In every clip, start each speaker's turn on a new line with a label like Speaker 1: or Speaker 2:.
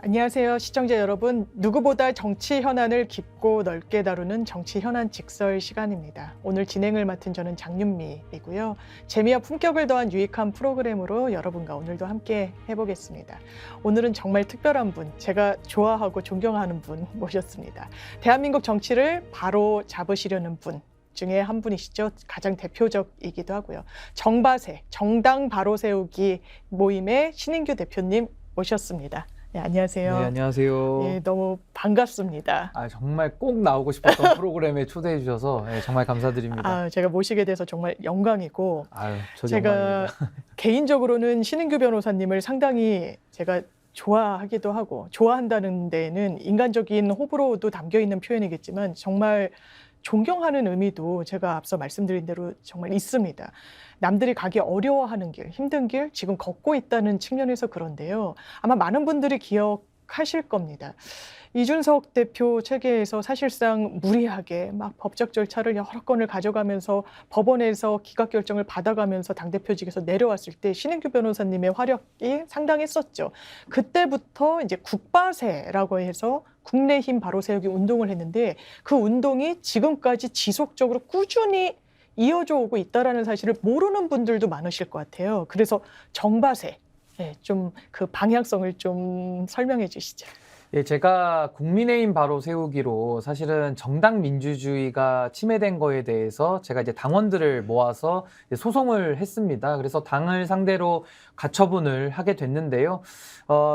Speaker 1: 안녕하세요. 시청자 여러분. 누구보다 정치 현안을 깊고 넓게 다루는 정치 현안 직설 시간입니다. 오늘 진행을 맡은 저는 장윤미이고요. 재미와 품격을 더한 유익한 프로그램으로 여러분과 오늘도 함께 해보겠습니다. 오늘은 정말 특별한 분, 제가 좋아하고 존경하는 분 모셨습니다. 대한민국 정치를 바로 잡으시려는 분 중에 한 분이시죠. 가장 대표적이기도 하고요. 정바세, 정당 바로 세우기 모임의 신인규 대표님 모셨습니다. 네, 안녕하세요.
Speaker 2: 네, 안녕하세요.
Speaker 1: 예, 너무 반갑습니다.
Speaker 2: 정말 꼭 나오고 싶었던 프로그램에 초대해 주셔서 정말 감사드립니다.
Speaker 1: 제가 모시게 돼서 정말 영광이고,
Speaker 2: 저도
Speaker 1: 제가
Speaker 2: 영광입니다.
Speaker 1: 개인적으로는 신인규 변호사님을 상당히 제가 좋아하기도 하고, 좋아한다는 데에는 인간적인 호불호도 담겨 있는 표현이겠지만 정말 존경하는 의미도 제가 앞서 말씀드린 대로 정말 있습니다. 남들이 가기 어려워하는 길, 힘든 길 지금 걷고 있다는 측면에서 그런데요. 아마 많은 분들이 기억하실 겁니다. 이준석 대표 체계에서 사실상 무리하게 막 법적 절차를 여러 건을 가져가면서 법원에서 기각 결정을 받아가면서 당대표직에서 내려왔을 때 신인규 변호사님의 화력이 상당했었죠. 그때부터 이제 국바세라고 해서 국내힘 바로 세우기 운동을 했는데 그 운동이 지금까지 지속적으로 꾸준히 이어져 오고 있다는 사실을 모르는 분들도 많으실 것 같아요. 그래서 정바세, 좀 그 방향성을 좀 설명해 주시죠.
Speaker 2: 제가 국민의힘 바로 세우기로 사실은 정당 민주주의가 침해된 거에 대해서 제가 이제 당원들을 모아서 소송을 했습니다. 그래서 당을 상대로 가처분을 하게 됐는데요.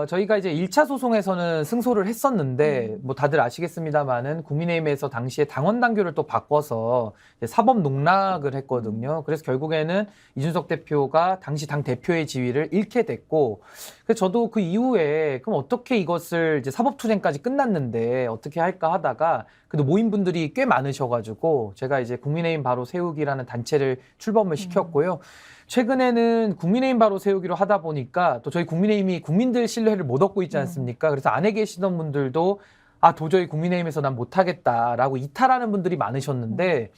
Speaker 2: 저희가 이제 1차 소송에서는 승소를 했었는데 뭐 다들 아시겠습니다만은 국민의힘에서 당시에 당원 당규를 또 바꿔서 사법 농락을 했거든요. 그래서 결국에는 이준석 대표가 당시 당 대표의 지위를 잃게 됐고, 그래서 저도 그 이후에 그럼 어떻게 이것을 이제 사법투쟁까지 끝났는데 어떻게 할까 하다가 그래도 모임분들이 꽤 많으셔가지고 제가 이제 국민의힘 바로 세우기라는 단체를 출범을 시켰고요. 최근에는 국민의힘 바로 세우기로 하다 보니까 또 저희 국민의힘이 국민들 신뢰를 못 얻고 있지 않습니까? 그래서 안에 계시던 분들도 도저히 국민의힘에서 난 못하겠다라고 이탈하는 분들이 많으셨는데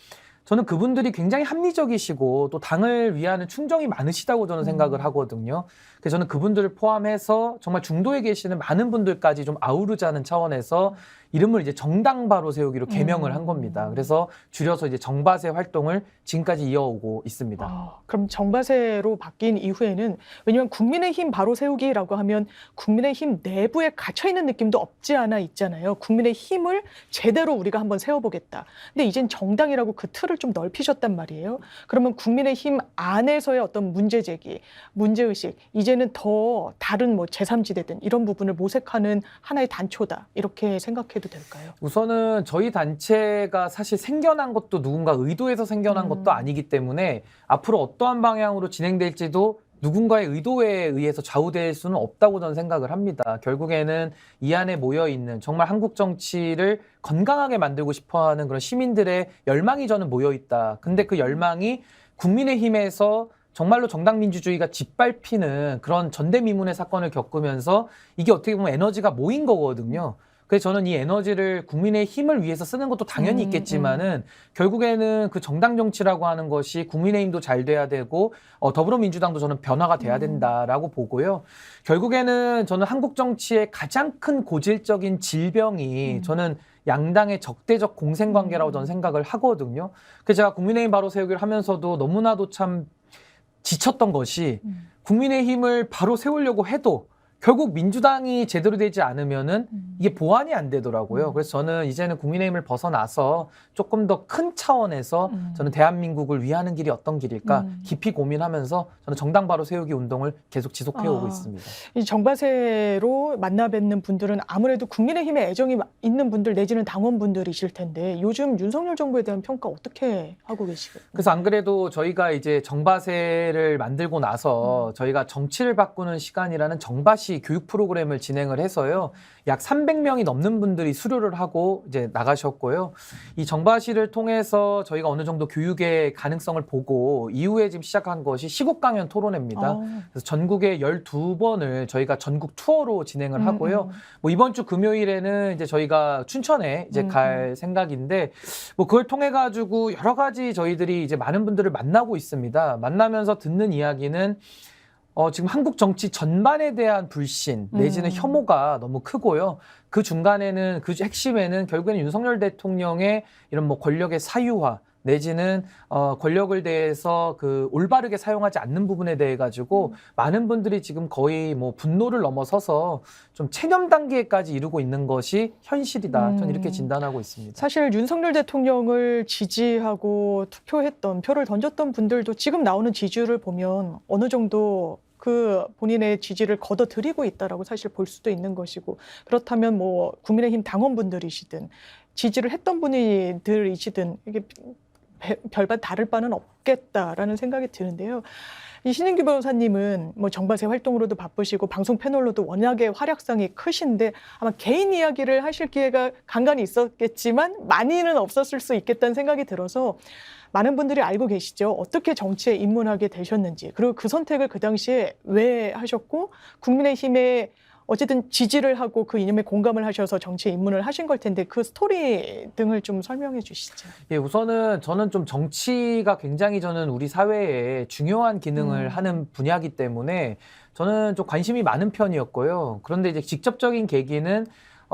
Speaker 2: 저는 그분들이 굉장히 합리적이시고 또 당을 위하는 충정이 많으시다고 저는 생각을 하거든요. 그래서 저는 그분들을 포함해서 정말 중도에 계시는 많은 분들까지 좀 아우르자는 차원에서 이름을 이제 정당 바로 세우기로 개명을 한 겁니다. 그래서 줄여서 이제 정바세 활동을 지금까지 이어오고 있습니다.
Speaker 1: 그럼 정바세로 바뀐 이후에는, 왜냐하면 국민의힘 바로 세우기라고 하면 국민의힘 내부에 갇혀있는 느낌도 없지 않아 있잖아요. 국민의힘을 제대로 우리가 한번 세워보겠다. 근데 이젠 정당이라고 그 틀을 좀 넓히셨단 말이에요. 그러면 국민의힘 안에서의 어떤 문제제기, 문제의식, 이제는 더 다른 뭐 제3지대든 이런 부분을 모색하는 하나의 단초다, 이렇게 생각해도 될까요?
Speaker 2: 우선은 저희 단체가 사실 생겨난 것도 누군가 의도해서 생겨난 것도 아니기 때문에 앞으로 어떠한 방향으로 진행될지도 누군가의 의도에 의해서 좌우될 수는 없다고 저는 생각을 합니다. 결국에는 이 안에 모여있는 정말 한국 정치를 건강하게 만들고 싶어하는 그런 시민들의 열망이 저는 모여있다. 근데 그 열망이 국민의힘에서 정말로 정당 민주주의가 짓밟히는 그런 전대미문의 사건을 겪으면서 이게 어떻게 보면 에너지가 모인 거거든요. 그래서 저는 이 에너지를 국민의 힘을 위해서 쓰는 것도 당연히 있겠지만은 결국에는 그 정당 정치라고 하는 것이 국민의힘도 잘 돼야 되고 더불어민주당도 저는 변화가 돼야 된다라고 보고요. 결국에는 저는 한국 정치의 가장 큰 고질적인 질병이 저는 양당의 적대적 공생관계라고 저는 생각을 하거든요. 그래서 제가 국민의힘 바로 세우기를 하면서도 너무나도 참 지쳤던 것이 국민의힘을 바로 세우려고 해도 결국 민주당이 제대로 되지 않으면은 이게 보완이 안 되더라고요. 그래서 저는 이제는 국민의힘을 벗어나서 조금 더 큰 차원에서 저는 대한민국을 위하는 길이 어떤 길일까 깊이 고민하면서 저는 정당 바로 세우기 운동을 계속 지속해오고 있습니다.
Speaker 1: 이 정바세로 만나 뵙는 분들은 아무래도 국민의힘에 애정이 있는 분들 내지는 당원분들이실 텐데 요즘 윤석열 정부에 대한 평가 어떻게 하고 계시고요?
Speaker 2: 그래서 안 그래도 저희가 이제 정바세를 만들고 나서 저희가 정치를 바꾸는 시간이라는 정바시 교육 프로그램을 진행을 해서요. 약 300명이 넘는 분들이 수료를 하고 이제 나가셨고요. 이 정바시를 통해서 저희가 어느 정도 교육의 가능성을 보고 이후에 지금 시작한 것이 시국 강연 토론회입니다. 그래서 전국에 12번을 저희가 전국 투어로 진행을 하고요. 뭐 이번 주 금요일에는 이제 저희가 춘천에 이제 갈 생각인데 뭐 그걸 통해 가지고 여러 가지 저희들이 이제 많은 분들을 만나고 있습니다. 만나면서 듣는 이야기는 지금 한국 정치 전반에 대한 불신 내지는 혐오가 너무 크고요. 그 중간에는 그 핵심에는 결국에는 윤석열 대통령의 이런 뭐 권력의 사유화 내지는 권력을 대해서 그 올바르게 사용하지 않는 부분에 대해 가지고 많은 분들이 지금 거의 뭐 분노를 넘어서서 좀 체념 단계까지 이루고 있는 것이 현실이다. 저는 이렇게 진단하고 있습니다.
Speaker 1: 사실 윤석열 대통령을 지지하고 투표했던 표를 던졌던 분들도 지금 나오는 지지율을 보면 어느 정도 그 본인의 지지를 걷어들이고 있다라고 사실 볼 수도 있는 것이고 그렇다면 뭐 국민의힘 당원분들이시든 지지를 했던 분들이시든 이게 별반 다를 바는 없겠다라는 생각이 드는데요. 이 신인규 변호사님은 뭐 정바세 활동으로도 바쁘시고 방송 패널로도 워낙에 활약상이 크신데 아마 개인 이야기를 하실 기회가 간간히 있었겠지만 많이는 없었을 수 있겠다는 생각이 들어서 많은 분들이 알고 계시죠. 어떻게 정치에 입문하게 되셨는지 그리고 그 선택을 그 당시에 왜 하셨고 국민의힘에 어쨌든 지지를 하고 그 이념에 공감을 하셔서 정치에 입문을 하신 걸 텐데 그 스토리 등을 좀 설명해 주시죠.
Speaker 2: 예, 우선은 저는 좀 정치가 굉장히 저는 우리 사회에 중요한 기능을 하는 분야이기 때문에 저는 좀 관심이 많은 편이었고요. 그런데 이제 직접적인 계기는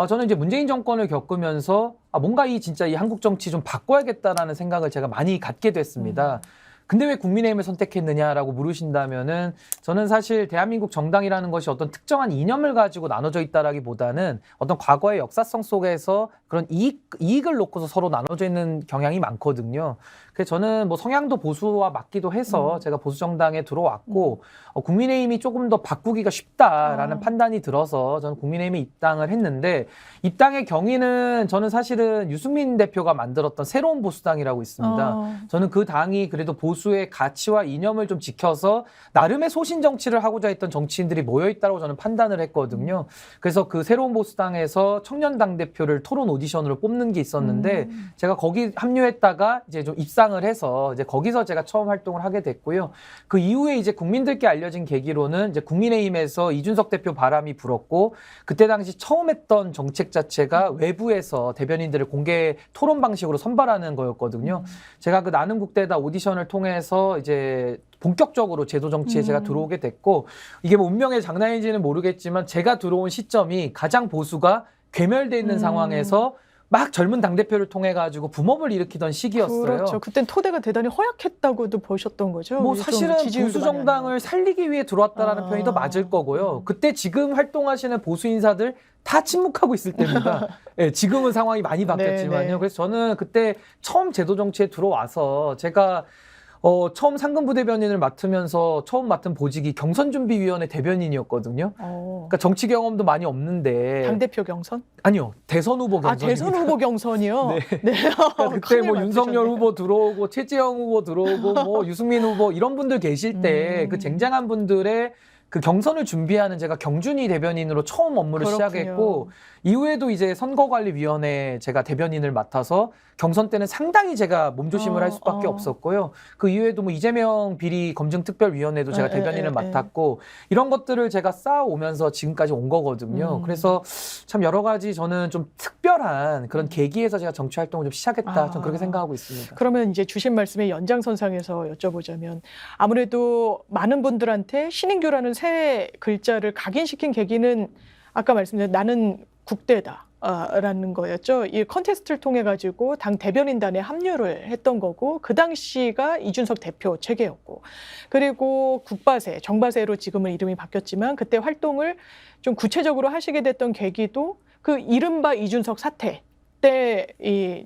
Speaker 2: 저는 이제 문재인 정권을 겪으면서 뭔가 진짜 이 한국 정치 좀 바꿔야겠다라는 생각을 제가 많이 갖게 됐습니다. 근데 왜 국민의힘을 선택했느냐라고 물으신다면은 저는 사실 대한민국 정당이라는 것이 어떤 특정한 이념을 가지고 나눠져 있다라기보다는 어떤 과거의 역사성 속에서 그런 이익을 놓고서 서로 나눠져 있는 경향이 많거든요. 그래서 저는 뭐 성향도 보수와 맞기도 해서 제가 보수 정당에 들어왔고 국민의힘이 조금 더 바꾸기가 쉽다라는 판단이 들어서 저는 국민의힘에 입당을 했는데 입당의 경위는 저는 사실은 유승민 대표가 만들었던 새로운 보수당이라고 있습니다. 저는 그 당이 그래도 보수의 가치와 이념을 좀 지켜서 나름의 소신 정치를 하고자 했던 정치인들이 모여 있다고 저는 판단을 했거든요. 그래서 그 새로운 보수당에서 청년 당대표를 토론 오디션으로 뽑는 게 있었는데 제가 거기 합류했다가 이제 좀 입상을 해서 이제 거기서 제가 처음 활동을 하게 됐고요. 그 이후에 이제 국민들께 알려진 계기로는 이제 국민의힘에서 이준석 대표 바람이 불었고 그때 당시 처음 했던 정책 자체가 외부에서 대변인들을 공개 토론 방식으로 선발하는 거였거든요. 제가 그 나는 국대다 오디션을 통해서 이제 본격적으로 제도 정치에 제가 들어오게 됐고 이게 뭐 운명의 장난인지는 모르겠지만 제가 들어온 시점이 가장 보수가 괴멸돼 있는 상황에서 막 젊은 당대표를 통해 가지고 붐업을 일으키던 시기였어요.
Speaker 1: 그렇죠. 그땐 토대가 대단히 허약했다고도 보셨던 거죠.
Speaker 2: 뭐 사실은 보수 정당을 살리기 위해 들어왔다라는 표현이 더 맞을 거고요. 그때 지금 활동하시는 보수 인사들 다 침묵하고 있을 때입니다. 네, 지금은 상황이 많이 바뀌었지만요.
Speaker 1: 네네.
Speaker 2: 그래서 저는 그때 처음 제도 정치에 들어와서 제가 처음 상근부 대변인을 맡으면서 처음 맡은 보직이 경선준비위원회 대변인이었거든요. 그러니까 정치 경험도 많이 없는데.
Speaker 1: 당대표 경선?
Speaker 2: 아니요. 대선 후보 경선.
Speaker 1: 대선 후보 경선이요?
Speaker 2: 네.
Speaker 1: 네.
Speaker 2: 그러니까 그때 뭐 윤석열
Speaker 1: 맡으셨네요.
Speaker 2: 후보 들어오고 최재형 후보 들어오고 뭐 유승민 후보 이런 분들 계실 때 그 쟁쟁한 분들의 그 경선을 준비하는 제가 경준희 대변인으로 처음 업무를
Speaker 1: 그렇군요.
Speaker 2: 시작했고 이후에도 이제 선거관리위원회 제가 대변인을 맡아서 경선 때는 상당히 제가 몸조심을 할 수밖에 없었고요. 그 이후에도 뭐 이재명 비리 검증특별위원회도 제가 대변인을 맡았고 이런 것들을 제가 쌓아오면서 지금까지 온 거거든요. 그래서 참 여러 가지 저는 좀 특별한 그런 계기에서 제가 정치 활동을 좀 시작했다. 저는 그렇게 생각하고 있습니다.
Speaker 1: 그러면 이제 주신 말씀의 연장선상에서 여쭤보자면 아무래도 많은 분들한테 신인규라는 새 글자를 각인시킨 계기는 아까 말씀드린 나는 국대다. 라는 거였죠. 이 컨테스트를 통해 가지고 당 대변인단에 합류를 했던 거고 그 당시가 이준석 대표 체계였고 그리고 국바세, 정바세로 지금은 이름이 바뀌었지만 그때 활동을 좀 구체적으로 하시게 됐던 계기도 그 이른바 이준석 사태 때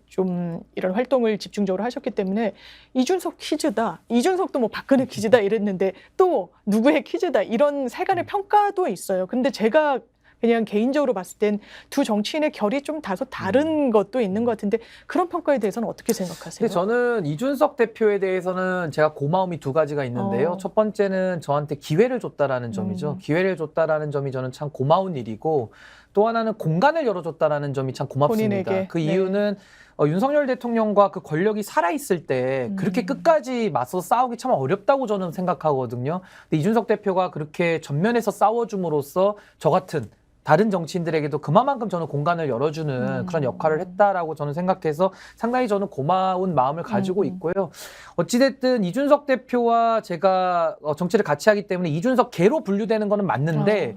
Speaker 1: 좀 이런 활동을 집중적으로 하셨기 때문에 이준석 퀴즈다. 이준석도 뭐 박근혜 퀴즈다 이랬는데 또 누구의 퀴즈다. 이런 세간의 평가도 있어요. 근데 제가 그냥 개인적으로 봤을 땐 두 정치인의 결이 좀 다소 다른 것도 있는 것 같은데 그런 평가에 대해서는 어떻게 생각하세요?
Speaker 2: 근데 저는 이준석 대표에 대해서는 제가 고마움이 두 가지가 있는데요. 첫 번째는 저한테 기회를 줬다라는 점이죠. 기회를 줬다라는 점이 저는 참 고마운 일이고 또 하나는 공간을 열어줬다라는 점이 참 고맙습니다.
Speaker 1: 본인에게.
Speaker 2: 그 이유는 윤석열 대통령과 그 권력이 살아있을 때 그렇게 끝까지 맞서 싸우기 참 어렵다고 저는 생각하거든요. 근데 이준석 대표가 그렇게 전면에서 싸워줌으로써 저 같은 다른 정치인들에게도 그만큼 저는 공간을 열어주는 그런 역할을 했다라고 저는 생각해서 상당히 저는 고마운 마음을 가지고 있고요. 어찌됐든 이준석 대표와 제가 정치를 같이 하기 때문에 이준석 계로 분류되는 거는 맞는데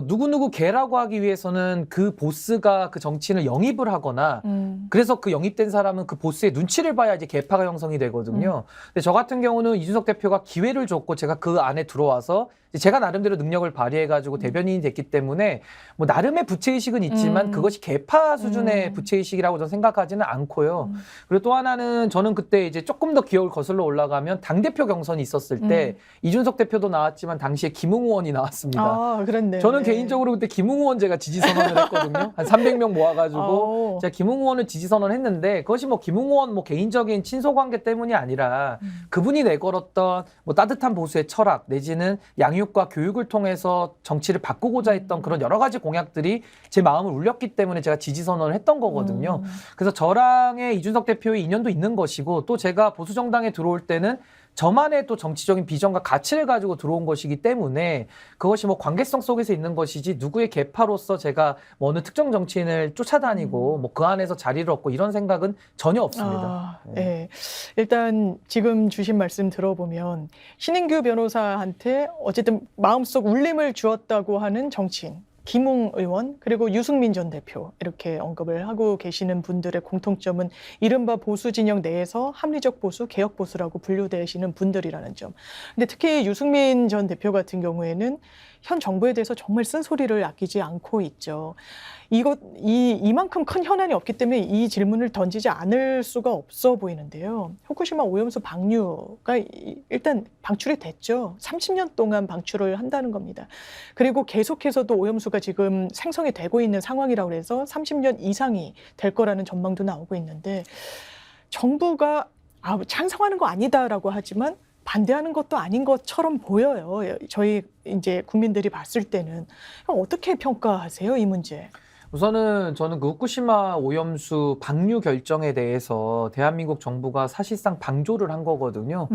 Speaker 2: 누구누구 계라고 하기 위해서는 그 보스가 그 정치인을 영입을 하거나 그래서 그 영입된 사람은 그 보스의 눈치를 봐야 이제 계파가 형성이 되거든요. 근데 저 같은 경우는 이준석 대표가 기회를 줬고 제가 그 안에 들어와서 제가 나름대로 능력을 발휘해가지고 대변인이 됐기 때문에 뭐 나름의 부채의식은 있지만 그것이 계파 수준의 부채의식이라고 저는 생각하지는 않고요. 그리고 또 하나는 저는 그때 이제 조금 더 기억을 거슬러 올라가면 당대표 경선이 있었을 때 이준석 대표도 나왔지만 당시에 김웅 의원이 나왔습니다.
Speaker 1: 아, 그렇네요.
Speaker 2: 저는
Speaker 1: 네.
Speaker 2: 개인적으로 그때 김웅 의원 제가 지지 선언을 했거든요. 한 300명 모아가지고 제가 김웅 의원을 지지 선언했는데 그것이 뭐 김웅 의원 뭐 개인적인 친소 관계 때문이 아니라 그분이 내걸었던 뭐 따뜻한 보수의 철학 내지는 양육과 교육을 통해서 정치를 바꾸고자 했던 그런 여러 가지 공약들이 제 마음을 울렸기 때문에 제가 지지 선언을 했던 거거든요. 그래서 저랑의 이준석 대표의 인연도 있는 것이고 또 제가 보수 정당에 들어올 때는 저만의 또 정치적인 비전과 가치를 가지고 들어온 것이기 때문에 그것이 뭐 관계성 속에서 있는 것이지 누구의 계파로서 제가 뭐 어느 특정 정치인을 쫓아다니고 뭐 그 안에서 자리를 얻고 이런 생각은 전혀 없습니다.
Speaker 1: 네. 일단 지금 주신 말씀 들어보면 신인규 변호사한테 어쨌든 마음속 울림을 주었다고 하는 정치인 김웅 의원 그리고 유승민 전 대표 이렇게 언급을 하고 계시는 분들의 공통점은 이른바 보수 진영 내에서 합리적 보수, 개혁 보수라고 분류되시는 분들이라는 점. 근데 특히 유승민 전 대표 같은 경우에는 현 정부에 대해서 정말 쓴소리를 아끼지 않고 있죠. 이만큼 큰 현안이 없기 때문에 이 질문을 던지지 않을 수가 없어 보이는데요. 후쿠시마 오염수 방류가 일단 방출이 됐죠. 30년 동안 방출을 한다는 겁니다. 그리고 계속해서도 오염수가 지금 생성이 되고 있는 상황이라고 해서 30년 이상이 될 거라는 전망도 나오고 있는데 정부가 찬성하는 거 아니다라고 하지만 반대하는 것도 아닌 것처럼 보여요. 저희 이제 국민들이 봤을 때는. 어떻게 평가하세요, 이 문제?
Speaker 2: 우선은 저는 그 후쿠시마 오염수 방류 결정에 대해서 대한민국 정부가 사실상 방조를 한 거거든요.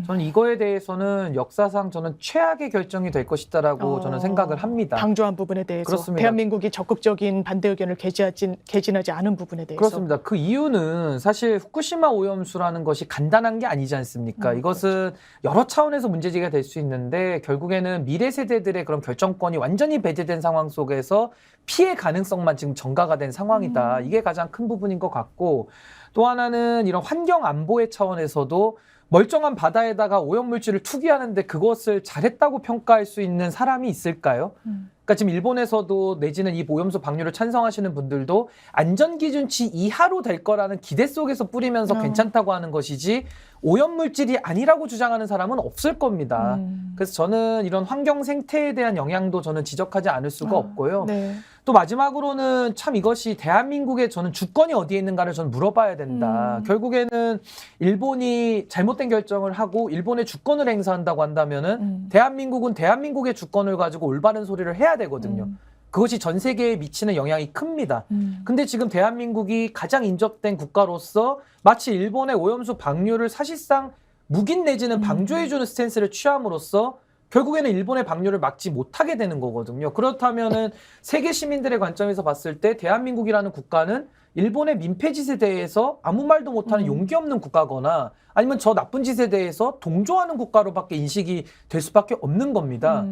Speaker 2: 저는 이거에 대해서는 역사상 저는 최악의 결정이 될 것이다라고 저는 생각을 합니다.
Speaker 1: 방조한 부분에 대해서
Speaker 2: 그렇습니다.
Speaker 1: 대한민국이 적극적인 반대 의견을 개진하지 않은 부분에 대해서.
Speaker 2: 그렇습니다. 그 이유는 사실 후쿠시마 오염수라는 것이 간단한 게 아니지 않습니까? 이것은 여러 차원에서 문제제기가 될 수 있는데 결국에는 미래 세대들의 그런 결정권이 완전히 배제된 상황 속에서 피해 가능성만 지금 전가가 된 상황이다. 이게 가장 큰 부분인 것 같고 또 하나는 이런 환경 안보의 차원에서도 멀쩡한 바다에다가 오염물질을 투기하는데 그것을 잘했다고 평가할 수 있는 사람이 있을까요? 그러니까 지금 일본에서도 내지는 이 오염수 방류를 찬성하시는 분들도 안전기준치 이하로 될 거라는 기대 속에서 뿌리면서 괜찮다고 하는 것이지 오염물질이 아니라고 주장하는 사람은 없을 겁니다. 그래서 저는 이런 환경 생태에 대한 영향도 저는 지적하지 않을 수가 없고요.
Speaker 1: 네.
Speaker 2: 또 마지막으로는 참 이것이 대한민국의 저는 주권이 어디에 있는가를 저는 물어봐야 된다. 결국에는 일본이 잘못된 결정을 하고 일본의 주권을 행사한다고 한다면은 대한민국은 대한민국의 주권을 가지고 올바른 소리를 해야 되거든요. 그것이 전 세계에 미치는 영향이 큽니다. 근데 지금 대한민국이 가장 인접된 국가로서 마치 일본의 오염수 방류를 사실상 묵인 내지는 방조해주는 스탠스를 취함으로써 결국에는 일본의 방류를 막지 못하게 되는 거거든요. 그렇다면은 세계 시민들의 관점에서 봤을 때 대한민국이라는 국가는 일본의 민폐짓에 대해서 아무 말도 못하는 용기 없는 국가거나 아니면 저 나쁜 짓에 대해서 동조하는 국가로밖에 인식이 될 수밖에 없는 겁니다.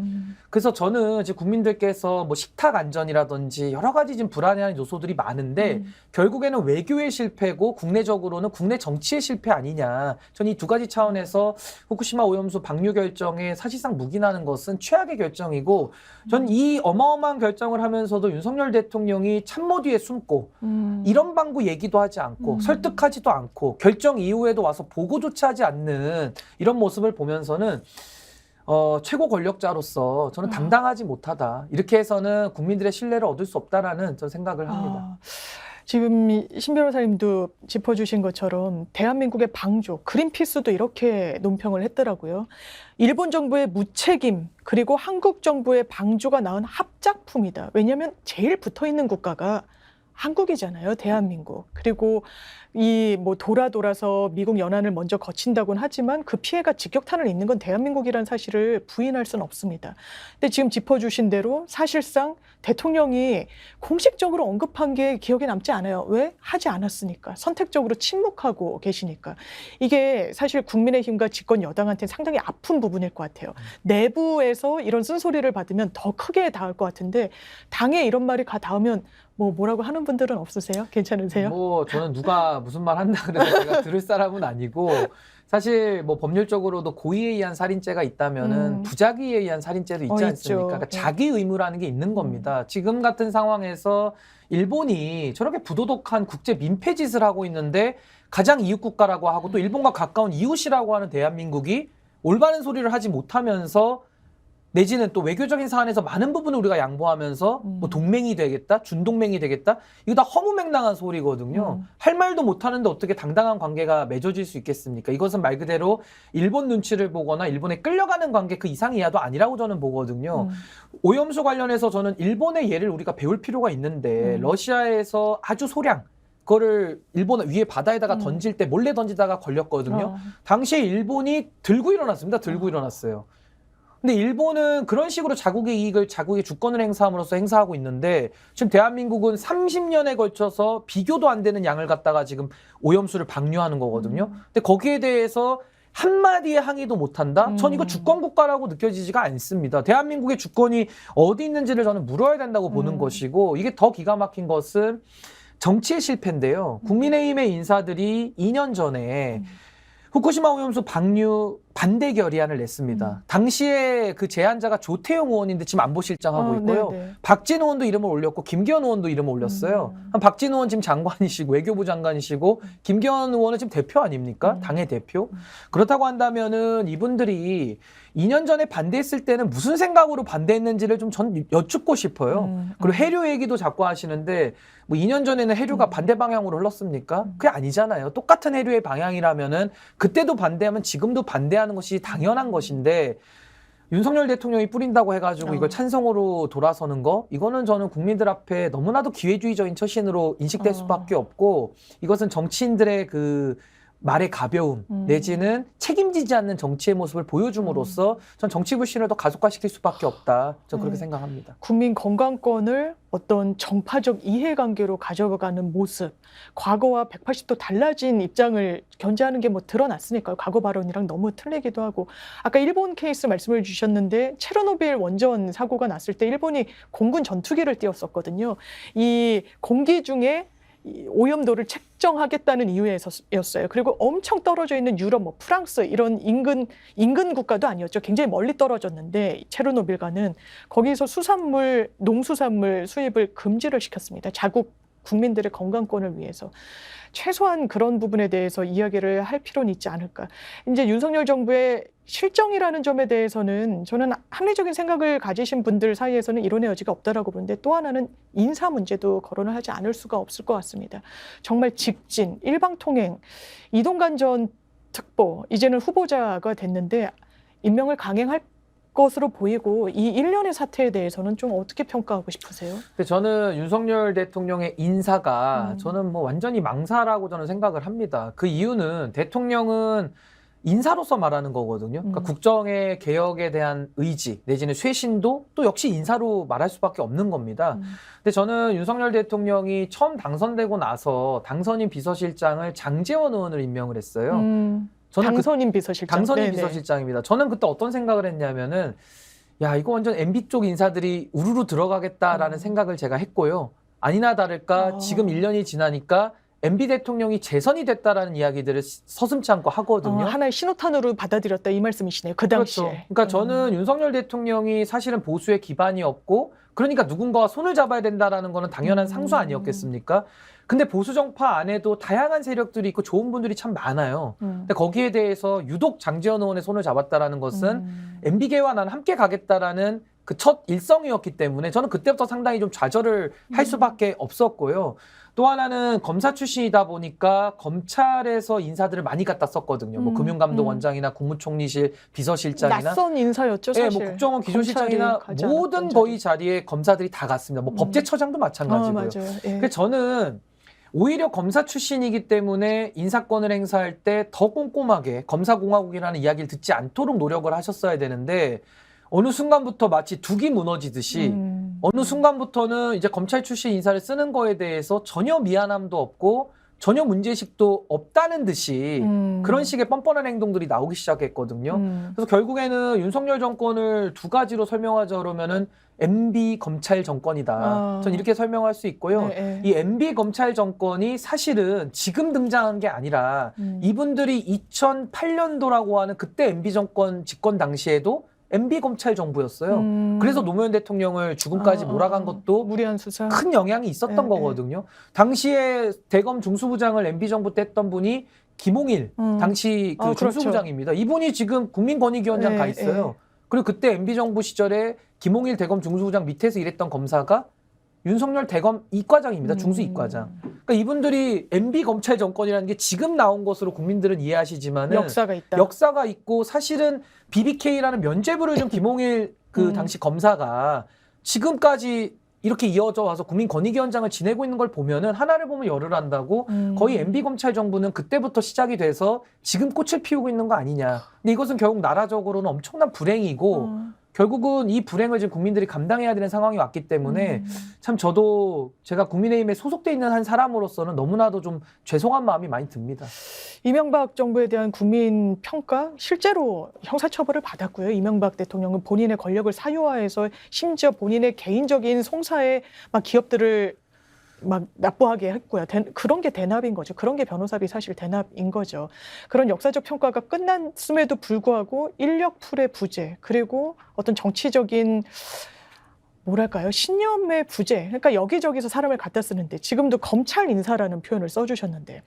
Speaker 2: 그래서 저는 지금 국민들께서 뭐 식탁 안전이라든지 여러 가지 지금 불안해하는 요소들이 많은데 결국에는 외교의 실패고 국내적으로는 국내 정치의 실패 아니냐. 저는 이 두 가지 차원에서 후쿠시마 오염수 방류 결정에 사실상 묵인하는 것은 최악의 결정이고 전 이 어마어마한 결정을 하면서도 윤석열 대통령이 참모 뒤에 숨고 이런 방구 얘기도 하지 않고 설득하지도 않고 결정 이후에도 와서 보고조차 하지 않는 이런 모습을 보면서는 최고 권력자로서 저는 당당하지 못하다. 이렇게 해서는 국민들의 신뢰를 얻을 수 없다라는 저는 생각을 합니다.
Speaker 1: 지금 신 변호사님도 짚어주신 것처럼 대한민국의 방조, 그린피스도 이렇게 논평을 했더라고요. 일본 정부의 무책임 그리고 한국 정부의 방조가 낳은 합작품이다. 왜냐하면 제일 붙어있는 국가가 한국이잖아요, 대한민국. 그리고 이 뭐 돌아서 미국 연안을 먼저 거친다고는 하지만 그 피해가 직격탄을 입는 건 대한민국이라는 사실을 부인할 수는 없습니다. 근데 지금 짚어주신 대로 사실상 대통령이 공식적으로 언급한 게 기억에 남지 않아요. 왜? 하지 않았으니까. 선택적으로 침묵하고 계시니까. 이게 사실 국민의힘과 집권 여당한테 상당히 아픈 부분일 것 같아요. 내부에서 이런 쓴소리를 받으면 더 크게 닿을 것 같은데 당에 이런 말이 닿으면 뭐라고 하는 분들은 없으세요? 괜찮으세요?
Speaker 2: 뭐 저는 누가 무슨 말 한다 그래서 제가 들을 사람은 아니고 사실 뭐 법률적으로도 고의에 의한 살인죄가 있다면은 부작위에 의한 살인죄도 있지 않습니까?
Speaker 1: 있죠.
Speaker 2: 그러니까 자기 의무라는 게 있는 겁니다. 지금 같은 상황에서 일본이 저렇게 부도덕한 국제 민폐 짓을 하고 있는데 가장 이웃 국가라고 하고 또 일본과 가까운 이웃이라고 하는 대한민국이 올바른 소리를 하지 못하면서 내지는 또 외교적인 사안에서 많은 부분을 우리가 양보하면서 뭐 동맹이 되겠다, 준동맹이 되겠다, 이거 다 허무맹랑한 소리거든요. 할 말도 못하는데 어떻게 당당한 관계가 맺어질 수 있겠습니까? 이것은 말 그대로 일본 눈치를 보거나 일본에 끌려가는 관계 그 이상 이하도 아니라고 저는 보거든요. 오염수 관련해서 저는 일본의 예를 우리가 배울 필요가 있는데 러시아에서 아주 소량 그거를 일본 위에 바다에다가 던질 때 몰래 던지다가 걸렸거든요. 당시에 일본이 들고 일어났습니다. 들고 일어났어요. 근데 일본은 그런 식으로 자국의 이익을 자국의 주권을 행사함으로써 행사하고 있는데 지금 대한민국은 30년에 걸쳐서 비교도 안 되는 양을 갖다가 지금 오염수를 방류하는 거거든요. 근데 거기에 대해서 한마디의 항의도 못한다? 전 이거 주권국가라고 느껴지지가 않습니다. 대한민국의 주권이 어디 있는지를 저는 물어야 된다고 보는 것이고 이게 더 기가 막힌 것은 정치의 실패인데요. 국민의힘의 인사들이 2년 전에 후쿠시마 오염수 방류 반대 결의안을 냈습니다. 당시에 그 제안자가 조태용 의원인데 지금 안보실장하고 있고요.
Speaker 1: 네네.
Speaker 2: 박진 의원도 이름을 올렸고 김기현 의원도 이름을 올렸어요. 박진 의원 지금 장관이시고 외교부 장관이시고 김기현 의원은 지금 대표 아닙니까? 당의 대표. 그렇다고 한다면은 이분들이 2년 전에 반대했을 때는 무슨 생각으로 반대했는지를 좀 전 여쭙고 싶어요. 그리고 해류 얘기도 자꾸 하시는데 뭐 2년 전에는 해류가 반대 방향으로 흘렀습니까? 그게 아니잖아요. 똑같은 해류의 방향이라면은 그때도 반대하면 지금도 반대하는 것이 당연한 것인데 윤석열 대통령이 뿌린다고 해가지고 이걸 찬성으로 돌아서는 거 이거는 저는 국민들 앞에 너무나도 기회주의적인 처신으로 인식될 수밖에 없고 이것은 정치인들의 그 말의 가벼움 내지는 책임지지 않는 정치의 모습을 보여줌으로써 전 정치 불신을 더 가속화시킬 수밖에 없다. 저는 그렇게 생각합니다.
Speaker 1: 국민 건강권을 어떤 정파적 이해관계로 가져가는 모습, 과거와 180도 달라진 입장을 견제하는 게 뭐 드러났으니까요. 과거 발언이랑 너무 틀리기도 하고. 아까 일본 케이스 말씀을 주셨는데 체르노빌 원전 사고가 났을 때 일본이 공군 전투기를 띄웠었거든요. 이 공기 중에 이 오염도를 책정하겠다는 이유였어요. 그리고 엄청 떨어져 있는 유럽, 뭐 프랑스 이런 인근 국가도 아니었죠. 굉장히 멀리 떨어졌는데 체르노빌과는 거기서 수산물, 농수산물 수입을 금지를 시켰습니다. 자국 국민들의 건강권을 위해서. 최소한 그런 부분에 대해서 이야기를 할 필요는 있지 않을까. 이제 윤석열 정부의 실정이라는 점에 대해서는 저는 합리적인 생각을 가지신 분들 사이에서는 이론의 여지가 없다라고 보는데 또 하나는 인사 문제도 거론을 하지 않을 수가 없을 것 같습니다. 정말 직진, 일방통행, 이동관 전 특보 이제는 후보자가 됐는데 임명을 강행할 것으로 보이고 이 일련의 사태에 대해서는 좀 어떻게 평가하고 싶으세요?
Speaker 2: 근데 저는 윤석열 대통령의 인사가 저는 뭐 완전히 망사라고 저는 생각을 합니다. 그 이유는 대통령은 인사로서 말하는 거거든요. 그러니까 국정의 개혁에 대한 의지 내지는 쇄신도 또 역시 인사로 말할 수밖에 없는 겁니다. 근데 저는 윤석열 대통령이 처음 당선되고 나서 당선인 비서실장을 장제원 의원을 임명을 했어요. 저는
Speaker 1: 당선인 비서실장.
Speaker 2: 당선인
Speaker 1: 네네.
Speaker 2: 비서실장입니다. 저는 그때 어떤 생각을 했냐면은 야 이거 완전 MB 쪽 인사들이 우르르 들어가겠다라는 생각을 제가 했고요. 아니나 다를까 지금 1년이 지나니까 MB 대통령이 재선이 됐다라는 이야기들을 서슴지 않고 하거든요.
Speaker 1: 하나의 신호탄으로 받아들였다 이 말씀이시네요. 그 당시에.
Speaker 2: 그렇죠. 그러니까 저는 윤석열 대통령이 사실은 보수의 기반이 없고 그러니까 누군가와 손을 잡아야 된다라는 거는 당연한 상수 아니었겠습니까? 근데 보수 정파 안에도 다양한 세력들이 있고 좋은 분들이 참 많아요. 근데 거기에 대해서 유독 장제원 의원의 손을 잡았다라는 것은 MB계와 나는 함께 가겠다라는 그 첫 일성이었기 때문에 저는 그때부터 상당히 좀 좌절을 할 수밖에 없었고요. 또 하나는 검사 출신이다 보니까 검찰에서 인사들을 많이 갖다 썼거든요. 뭐 금융감독원장이나 국무총리실 비서실장이나
Speaker 1: 낯선 인사였죠, 사실.
Speaker 2: 뭐 국정원 기조실장이나
Speaker 1: 검찰이
Speaker 2: 모든
Speaker 1: 가지
Speaker 2: 거의
Speaker 1: 않았던
Speaker 2: 자리에 검사들이 다 갔습니다. 뭐 법제처장도 마찬가지고요.
Speaker 1: 맞아요. 예.
Speaker 2: 그래서 저는 오히려 검사 출신이기 때문에 인사권을 행사할 때 더 꼼꼼하게 검사공화국이라는 이야기를 듣지 않도록 노력을 하셨어야 되는데 어느 순간부터 마치 둑이 무너지듯이 어느 순간부터는 이제 검찰 출신 인사를 쓰는 거에 대해서 전혀 미안함도 없고 전혀 문제의식도 없다는 듯이 그런 식의 뻔뻔한 행동들이 나오기 시작했거든요. 그래서 결국에는 윤석열 정권을 두 가지로 설명하자 그러면은 MB 검찰 정권이다. 전 이렇게 설명할 수 있고요. 이 MB 검찰 정권이 사실은 지금 등장한 게 아니라 이분들이 2008년도라고 하는 그때 MB 정권 집권 당시에도 MB 검찰 정부였어요. 그래서 노무현 대통령을 죽음까지 몰아간 것도
Speaker 1: 무리한 수사.
Speaker 2: 큰 영향이 있었던 거거든요. 당시에 대검 중수부장을 MB 정부 때 했던 분이 김홍일 당시 그
Speaker 1: 그렇죠.
Speaker 2: 중수부장입니다. 이분이 지금 국민권익위원장 가 있어요. 그리고 그때 MB 정부 시절에 김홍일 대검 중수부장 밑에서 일했던 검사가 윤석열 대검 이과장입니다. 중수 이과장. 그러니까 이분들이 MB 검찰 정권이라는 게 지금 나온 것으로 국민들은 이해하시지만은
Speaker 1: 역사가 있다.
Speaker 2: 역사가 있고 사실은 BBK라는 면죄부를 준 김홍일 그 당시 검사가 지금까지 이렇게 이어져 와서 국민권익위원장을 지내고 있는 걸 보면은 하나를 보면 열을 한다고 거의 MB 검찰 정부는 그때부터 시작이 돼서 지금 꽃을 피우고 있는 거 아니냐. 근데 이것은 결국 나라적으로는 엄청난 불행이고 결국은 이 불행을 지금 국민들이 감당해야 되는 상황이 왔기 때문에 참 저도 제가 국민의힘에 소속돼 있는 한 사람으로서는 너무나도 좀 죄송한 마음이 많이 듭니다.
Speaker 1: 이명박 정부에 대한 국민 평가 실제로 형사처벌을 받았고요. 이명박 대통령은 본인의 권력을 사유화해서 심지어 본인의 개인적인 송사에 막 기업들을 막 납부하게 했고요. 그런 게 대납인 거죠. 그런 게 변호사비 사실 대납인 거죠. 그런 역사적 평가가 끝났음에도 불구하고 인력풀의 부재 그리고 어떤 정치적인 뭐랄까요? 신념의 부재. 그러니까 여기저기서 사람을 갖다 쓰는데 지금도 검찰 인사라는 표현을 써주셨는데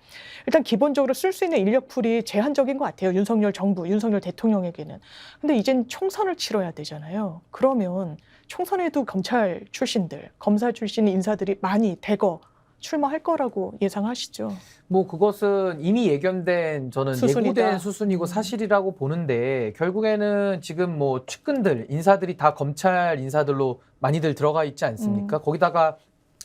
Speaker 1: 일단 기본적으로 쓸 수 있는 인력풀이 제한적인 것 같아요. 윤석열 정부, 윤석열 대통령에게는. 근데 이젠 총선을 치러야 되잖아요. 그러면 총선에도 검찰 출신들, 검사 출신 인사들이 많이 대거 출마할 거라고 예상하시죠?
Speaker 2: 뭐 그것은 이미 예견된 저는
Speaker 1: 수순이다.
Speaker 2: 예고된 수순이고 사실이라고 보는데 결국에는 지금 뭐 측근들 인사들이 다 검찰 인사들로 많이들 들어가 있지 않습니까? 거기다가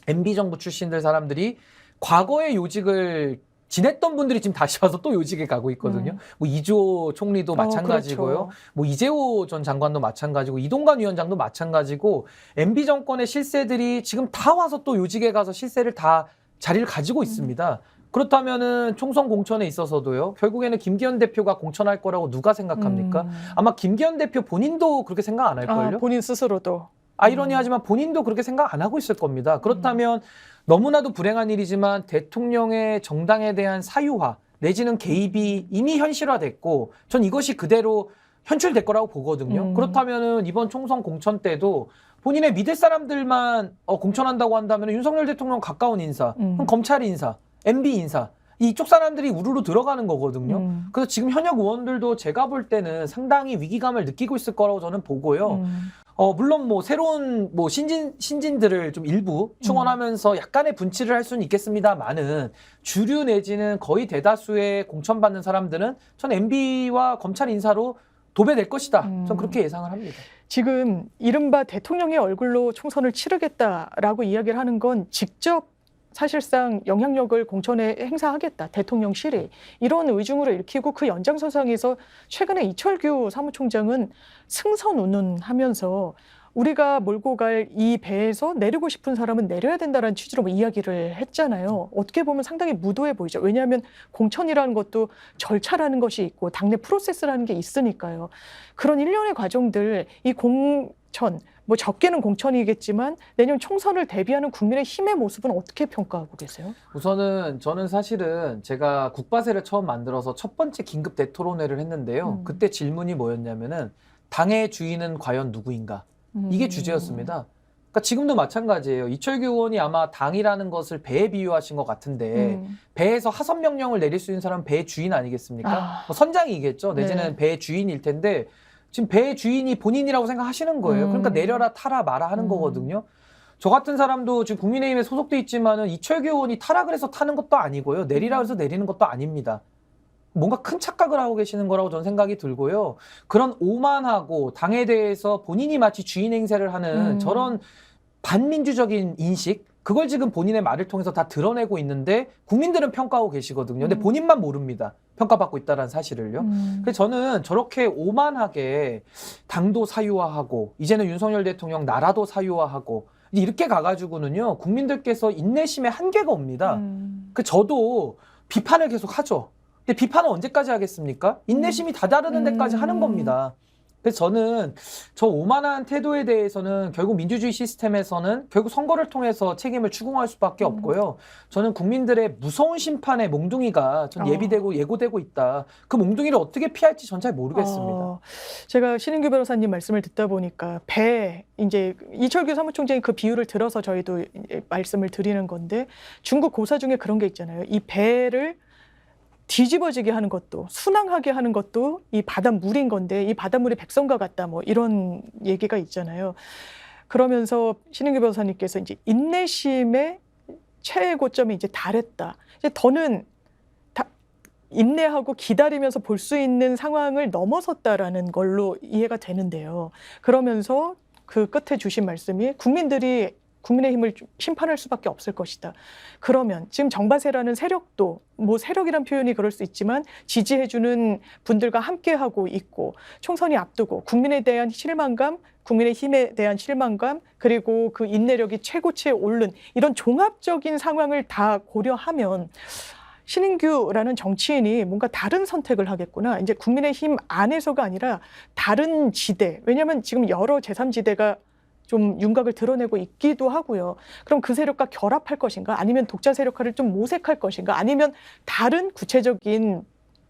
Speaker 2: MB 정부 출신들 사람들이 과거의 요직을 지냈던 분들이 지금 다시 와서 또 요직에 가고 있거든요. 뭐 이주호 총리도 마찬가지고요.
Speaker 1: 그렇죠.
Speaker 2: 뭐 이재호 전 장관도 마찬가지고 이동관 위원장도 마찬가지고 MB 정권의 실세들이 지금 다 와서 또 요직에 가서 실세를 다 자리를 가지고 있습니다. 그렇다면은 총선 공천에 있어서도요. 결국에는 김기현 대표가 공천할 거라고 누가 생각합니까? 아마 김기현 대표 본인도 그렇게 생각 안 할걸요?
Speaker 1: 본인 스스로도.
Speaker 2: 아이러니하지만 본인도 그렇게 생각 안 하고 있을 겁니다. 그렇다면 너무나도 불행한 일이지만 대통령의 정당에 대한 사유화 내지는 개입이 이미 현실화됐고 전 이것이 그대로 현출될 거라고 보거든요. 그렇다면은 이번 총선 공천 때도 본인의 믿을 사람들만 공천한다고 한다면 윤석열 대통령 가까운 인사, 그럼 검찰 인사, MB 인사 이쪽 사람들이 우르르 들어가는 거거든요. 그래서 지금 현역 의원들도 제가 볼 때는 상당히 위기감을 느끼고 있을 거라고 저는 보고요. 물론 뭐 새로운 뭐 신진들을 좀 일부 충원하면서 약간의 분칠을 할 수는 있겠습니다만은 주류 내지는 거의 대다수의 공천받는 사람들은 전 MB와 검찰 인사로 도배될 것이다. 전 그렇게 예상을 합니다.
Speaker 1: 지금 이른바 대통령의 얼굴로 총선을 치르겠다라고 이야기를 하는 건 직접 사실상 영향력을 공천에 행사하겠다. 대통령실이. 이런 의중으로 읽히고 그 연장선상에서 최근에 이철규 사무총장은 승선 운운하면서 우리가 몰고 갈 이 배에서 내리고 싶은 사람은 내려야 된다는 취지로 뭐 이야기를 했잖아요. 어떻게 보면 상당히 무도해 보이죠. 왜냐하면 공천이라는 것도 절차라는 것이 있고 당내 프로세스라는 게 있으니까요. 그런 일련의 과정들, 이 공천, 뭐 적게는 공천이겠지만 내년 총선을 대비하는 국민의 힘의 모습은 어떻게 평가하고 계세요?
Speaker 2: 우선은 저는 사실은 제가 국바세를 처음 만들어서 첫 번째 긴급 대토론회를 했는데요. 그때 질문이 뭐였냐면은 당의 주인은 과연 누구인가? 이게 주제였습니다. 그러니까 지금도 마찬가지예요. 이철규 의원이 아마 당이라는 것을 배에 비유하신 것 같은데 배에서 하선 명령을 내릴 수 있는 사람은 배의 주인 아니겠습니까? 뭐 선장이겠죠. 내지는 배의 주인일 텐데 지금 배의 주인이 본인이라고 생각하시는 거예요. 그러니까 내려라 타라 마라 하는 거거든요. 저 같은 사람도 지금 국민의힘에 소속돼 있지만은 이철규 의원이 타락을 해서 타는 것도 아니고요. 내리라 해서 내리는 것도 아닙니다. 뭔가 큰 착각을 하고 계시는 거라고 저는 생각이 들고요. 그런 오만하고 당에 대해서 본인이 마치 주인 행세를 하는 저런 반민주적인 인식, 그걸 지금 본인의 말을 통해서 다 드러내고 있는데 국민들은 평가하고 계시거든요. 근데 본인만 모릅니다. 평가받고 있다는 사실을요. 그래서 저는 저렇게 오만하게 당도 사유화하고 이제는 윤석열 대통령 나라도 사유화하고 이렇게 가가지고는요. 국민들께서 인내심의 한계가 옵니다. 그 저도 비판을 계속 하죠. 근데 비판은 언제까지 하겠습니까? 인내심이 다다르는 데까지 하는 겁니다. 그래서 저는 저 오만한 태도에 대해서는 결국 민주주의 시스템에서는 결국 선거를 통해서 책임을 추궁할 수밖에 없고요. 저는 국민들의 무서운 심판의 몽둥이가 전 예비되고 예고되고 있다. 그 몽둥이를 어떻게 피할지 전 잘 모르겠습니다.
Speaker 1: 제가 신인규 변호사님 말씀을 듣다 보니까 이제 이철규 사무총장이 그 비유를 들어서 저희도 말씀을 드리는 건데 중국 고사 중에 그런 게 있잖아요. 이 배를 뒤집어지게 하는 것도 순항하게 하는 것도 이 바닷물인 건데 이 바닷물이 백성과 같다 뭐 이런 얘기가 있잖아요. 그러면서 신인규 변호사님께서 이제 인내심의 최고점이 이제 달했다. 이제 더는 인내하고 기다리면서 볼 수 있는 상황을 넘어섰다라는 걸로 이해가 되는데요. 그러면서 그 끝에 주신 말씀이 국민들이 국민의힘을 심판할 수밖에 없을 것이다. 그러면 지금 정바세라는 세력도 뭐 세력이란 표현이 그럴 수 있지만 지지해주는 분들과 함께하고 있고 총선이 앞두고 국민에 대한 실망감, 국민의힘에 대한 실망감 그리고 그 인내력이 최고치에 오른 이런 종합적인 상황을 다 고려하면 신인규라는 정치인이 뭔가 다른 선택을 하겠구나. 이제 국민의힘 안에서가 아니라 다른 지대. 왜냐하면 지금 여러 제3지대가 좀 윤곽을 드러내고 있기도 하고요. 그럼 그 세력과 결합할 것인가? 아니면 독자 세력화를 좀 모색할 것인가? 아니면 다른 구체적인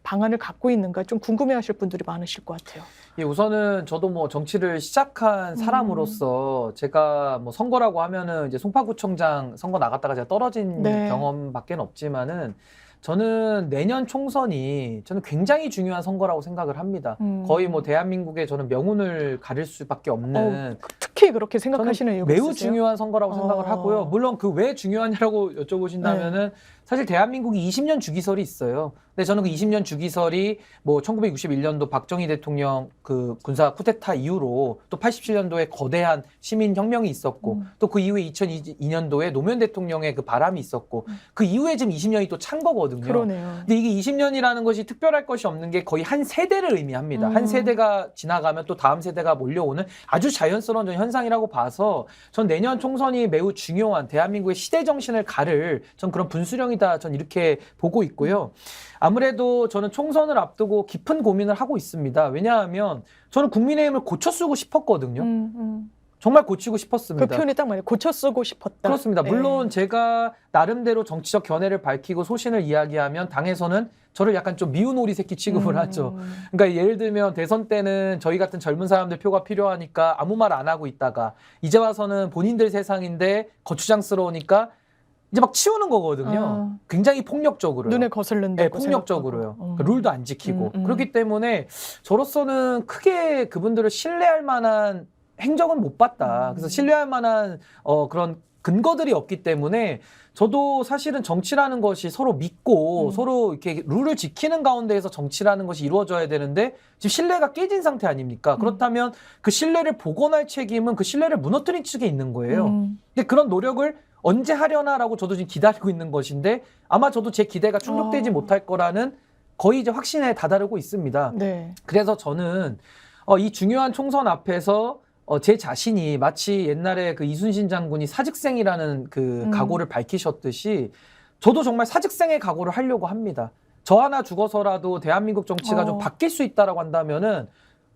Speaker 1: 방안을 갖고 있는가? 좀 궁금해하실 분들이 많으실 것 같아요.
Speaker 2: 예, 우선은 저도 뭐 정치를 시작한 사람으로서 제가 뭐 선거라고 하면은 이제 송파구청장 선거 나갔다가 제가 떨어진 경험밖에 없지만은 저는 내년 총선이 저는 굉장히 중요한 선거라고 생각을 합니다. 거의 뭐 대한민국에 저는 명운을 가릴 수밖에 없는
Speaker 1: 특히 그렇게 생각하시는 이유가
Speaker 2: 매우
Speaker 1: 있으세요?
Speaker 2: 중요한 선거라고 생각을 하고요. 물론 그 왜 중요하냐라고 여쭤보신다면은 사실 대한민국이 20년 주기설이 있어요. 근데 저는 그 20년 주기설이 뭐 1961년도 박정희 대통령 그 군사 쿠데타 이후로 또 87년도에 거대한 시민혁명이 있었고 또 그 이후에 2002년도에 노무현 대통령의 그 바람이 있었고 그 이후에 지금 20년이 또 찬 거거든요.
Speaker 1: 그러네요.
Speaker 2: 근데 이게 20년이라는 것이 특별할 것이 없는 게 거의 한 세대를 의미합니다. 한 세대가 지나가면 또 다음 세대가 몰려오는 아주 자연스러운 현상이라고 봐서 전 내년 총선이 매우 중요한 대한민국의 시대 정신을 가를 전 그런 분수령이다. 전 이렇게 보고 있고요. 아무래도 저는 총선을 앞두고 깊은 고민을 하고 있습니다. 왜냐하면 저는 국민의힘을 고쳐 쓰고 싶었거든요. 정말 고치고 싶었습니다.
Speaker 1: 그 표현이 딱 맞아요. 고쳐 쓰고 싶었다.
Speaker 2: 그렇습니다. 물론 제가 나름대로 정치적 견해를 밝히고 소신을 이야기하면 당에서는 저를 약간 좀 미운 오리 새끼 취급을 하죠. 그러니까 예를 들면 대선 때는 저희 같은 젊은 사람들 표가 필요하니까 아무 말 안 하고 있다가 이제 와서는 본인들 세상인데 거추장스러우니까 이제 막 치우는 거거든요. 굉장히 폭력적으로요.
Speaker 1: 눈에 거슬른다고
Speaker 2: 네, 폭력적으로요. 그러니까 룰도 안 지키고. 그렇기 때문에 저로서는 크게 그분들을 신뢰할 만한 행적은 못 봤다. 그래서 신뢰할 만한 그런 근거들이 없기 때문에 저도 사실은 정치라는 것이 서로 믿고 서로 이렇게 룰을 지키는 가운데에서 정치라는 것이 이루어져야 되는데 지금 신뢰가 깨진 상태 아닙니까? 그렇다면 그 신뢰를 복원할 책임은 그 신뢰를 무너뜨린 측에 있는 거예요. 근데 그런 노력을 언제 하려나라고 저도 지금 기다리고 있는 것인데 아마 저도 제 기대가 충족되지 못할 거라는 거의 이제 확신에 다다르고 있습니다.
Speaker 1: 네.
Speaker 2: 그래서 저는 이 중요한 총선 앞에서 제 자신이 마치 옛날에 그 이순신 장군이 사직생이라는 그 각오를 밝히셨듯이 저도 정말 사직생의 각오를 하려고 합니다. 저 하나 죽어서라도 대한민국 정치가 좀 바뀔 수 있다라고 한다면은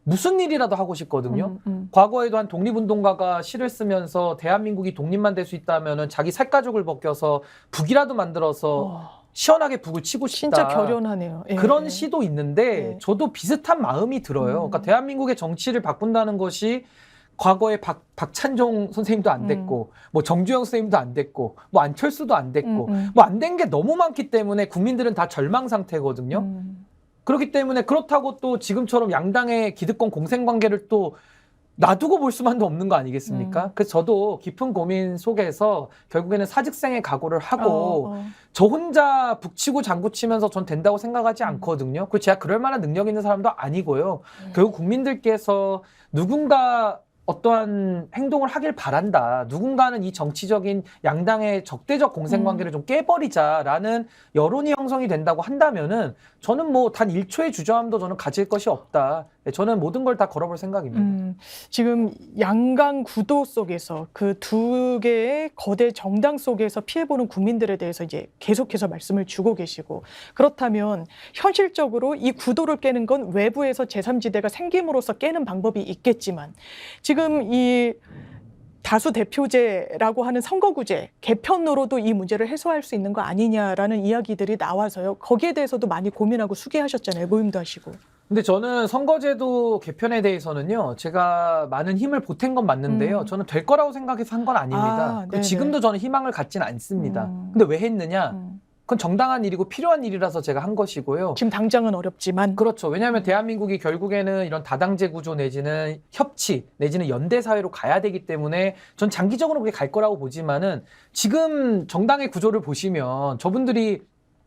Speaker 2: 무슨 일이라도 하고 싶거든요. 과거에도 한 독립운동가가 시를 쓰면서 대한민국이 독립만 될 수 있다면은 자기 살가죽을 벗겨서 북이라도 만들어서 시원하게 북을 치고 싶다.
Speaker 1: 진짜 결연하네요. 예.
Speaker 2: 그런 시도 있는데 저도 비슷한 마음이 들어요. 그러니까 대한민국의 정치를 바꾼다는 것이 과거에 박찬종 선생님도 안 됐고 뭐 정주영 선생님도 안 됐고 뭐 안철수도 안 됐고 뭐 안 된 게 너무 많기 때문에 국민들은 다 절망 상태거든요. 그렇기 때문에 그렇다고 또 지금처럼 양당의 기득권 공생관계를 또 놔두고 볼 수만도 없는 거 아니겠습니까? 그래서 저도 깊은 고민 속에서 결국에는 사직생의 각오를 하고 저 혼자 북치고 장구치면서 전 된다고 생각하지 않거든요. 그리고 제가 그럴 만한 능력 있는 사람도 아니고요. 결국 국민들께서 누군가 어떠한 행동을 하길 바란다. 누군가는 이 정치적인 양당의 적대적 공생관계를 좀 깨버리자라는 여론이 형성이 된다고 한다면은 저는 뭐 단 1초의 주저함도 저는 가질 것이 없다. 저는 모든 걸 다 걸어볼 생각입니다.
Speaker 1: 지금 양강 구도 속에서 그 두 개의 거대 정당 속에서 피해보는 국민들에 대해서 이제 계속해서 말씀을 주고 계시고, 그렇다면 현실적으로 이 구도를 깨는 건 외부에서 제3지대가 생김으로써 깨는 방법이 있겠지만, 지금 이 다수 대표제라고 하는 선거구제 개편으로도 이 문제를 해소할 수 있는 거 아니냐라는 이야기들이 나와서요. 거기에 대해서도 많이 고민하고 수기하셨잖아요. 모임도 하시고.
Speaker 2: 근데 저는 선거제도 개편에 대해서는요, 제가 많은 힘을 보탠 건 맞는데요. 저는 될 거라고 생각해서 한 건 아닙니다. 그리고 지금도 저는 희망을 갖지는 않습니다. 근데 왜 했느냐? 그건 정당한 일이고 필요한 일이라서 제가 한 것이고요.
Speaker 1: 지금 당장은 어렵지만.
Speaker 2: 그렇죠. 왜냐하면 대한민국이 결국에는 이런 다당제 구조 내지는 협치 내지는 연대 사회로 가야 되기 때문에 전 장기적으로 그게 갈 거라고 보지만은 지금 정당의 구조를 보시면 저분들이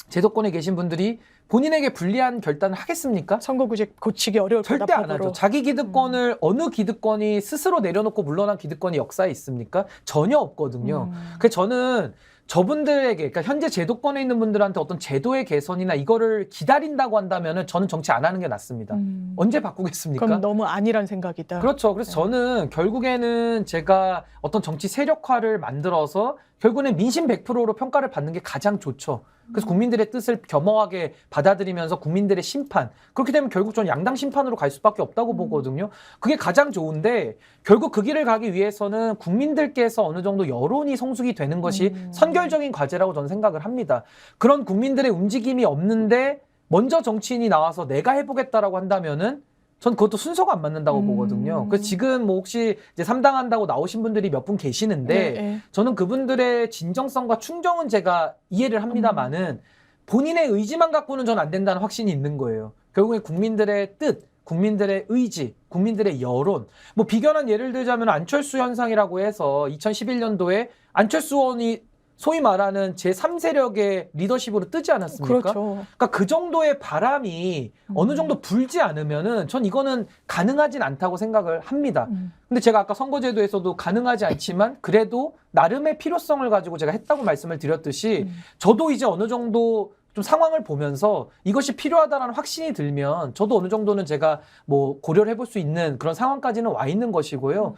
Speaker 2: 제도권에 계신 분들이 본인에게 불리한 결단을 하겠습니까?
Speaker 1: 선거구제 고치기 어려울 거다.
Speaker 2: 절대 안 하죠. 자기 기득권을 어느 기득권이 스스로 내려놓고 물러난 기득권이 역사에 있습니까? 전혀 없거든요. 그래서 저는 저분들에게, 그러니까 현재 제도권에 있는 분들한테 어떤 제도의 개선이나 이거를 기다린다고 한다면은 저는 정치 안 하는 게 낫습니다. 언제 바꾸겠습니까?
Speaker 1: 그럼 너무 아니란 생각이다.
Speaker 2: 그렇죠. 그래서 저는 결국에는 제가 어떤 정치 세력화를 만들어서 결국에는 민심 100%로 평가를 받는 게 가장 좋죠. 그래서 국민들의 뜻을 겸허하게 받아들이면서 국민들의 심판, 그렇게 되면 결국 저는 양당 심판으로 갈 수밖에 없다고 보거든요. 그게 가장 좋은데 결국 그 길을 가기 위해서는 국민들께서 어느 정도 여론이 성숙이 되는 것이 선결적인 과제라고 저는 생각을 합니다. 그런 국민들의 움직임이 없는데 먼저 정치인이 나와서 내가 해보겠다라고 한다면은 전 그것도 순서가 안 맞는다고 보거든요. 그래서 지금 뭐 혹시 이제 3당 한다고 나오신 분들이 몇 분 계시는데 저는 그분들의 진정성과 충정은 제가 이해를 합니다만은 본인의 의지만 갖고는 전 안 된다는 확신이 있는 거예요. 결국에 국민들의 뜻, 국민들의 의지, 국민들의 여론. 뭐 비견한 예를 들자면 안철수 현상이라고 해서 2011년도에 안철수 의원이 소위 말하는 제3세력의 리더십으로 뜨지 않았습니까?
Speaker 1: 그렇죠.
Speaker 2: 그러니까 그 정도의 바람이 어느 정도 불지 않으면은 전 이거는 가능하진 않다고 생각을 합니다. 근데 제가 아까 선거제도에서도 가능하지 않지만 그래도 나름의 필요성을 가지고 제가 했다고 말씀을 드렸듯이 저도 이제 어느 정도 좀 상황을 보면서 이것이 필요하다는 확신이 들면 저도 어느 정도는 제가 뭐 고려를 해볼 수 있는 그런 상황까지는 와 있는 것이고요.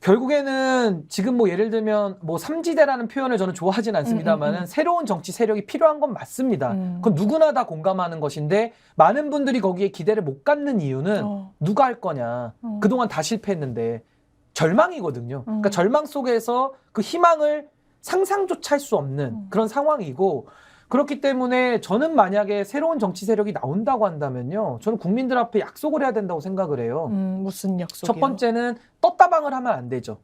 Speaker 2: 결국에는 지금 뭐 예를 들면 뭐 삼지대라는 표현을 저는 좋아하진 않습니다만은 새로운 정치 세력이 필요한 건 맞습니다. 그건 누구나 다 공감하는 것인데 많은 분들이 거기에 기대를 못 갖는 이유는 누가 할 거냐. 그동안 다 실패했는데 절망이거든요. 그러니까 절망 속에서 그 희망을 상상조차 할 수 없는 그런 상황이고 그렇기 때문에 저는 만약에 새로운 정치 세력이 나온다고 한다면요. 저는 국민들 앞에 약속을 해야 된다고 생각을 해요.
Speaker 1: 무슨 약속이요?
Speaker 2: 첫 번째는 떴다방을 하면 안 되죠.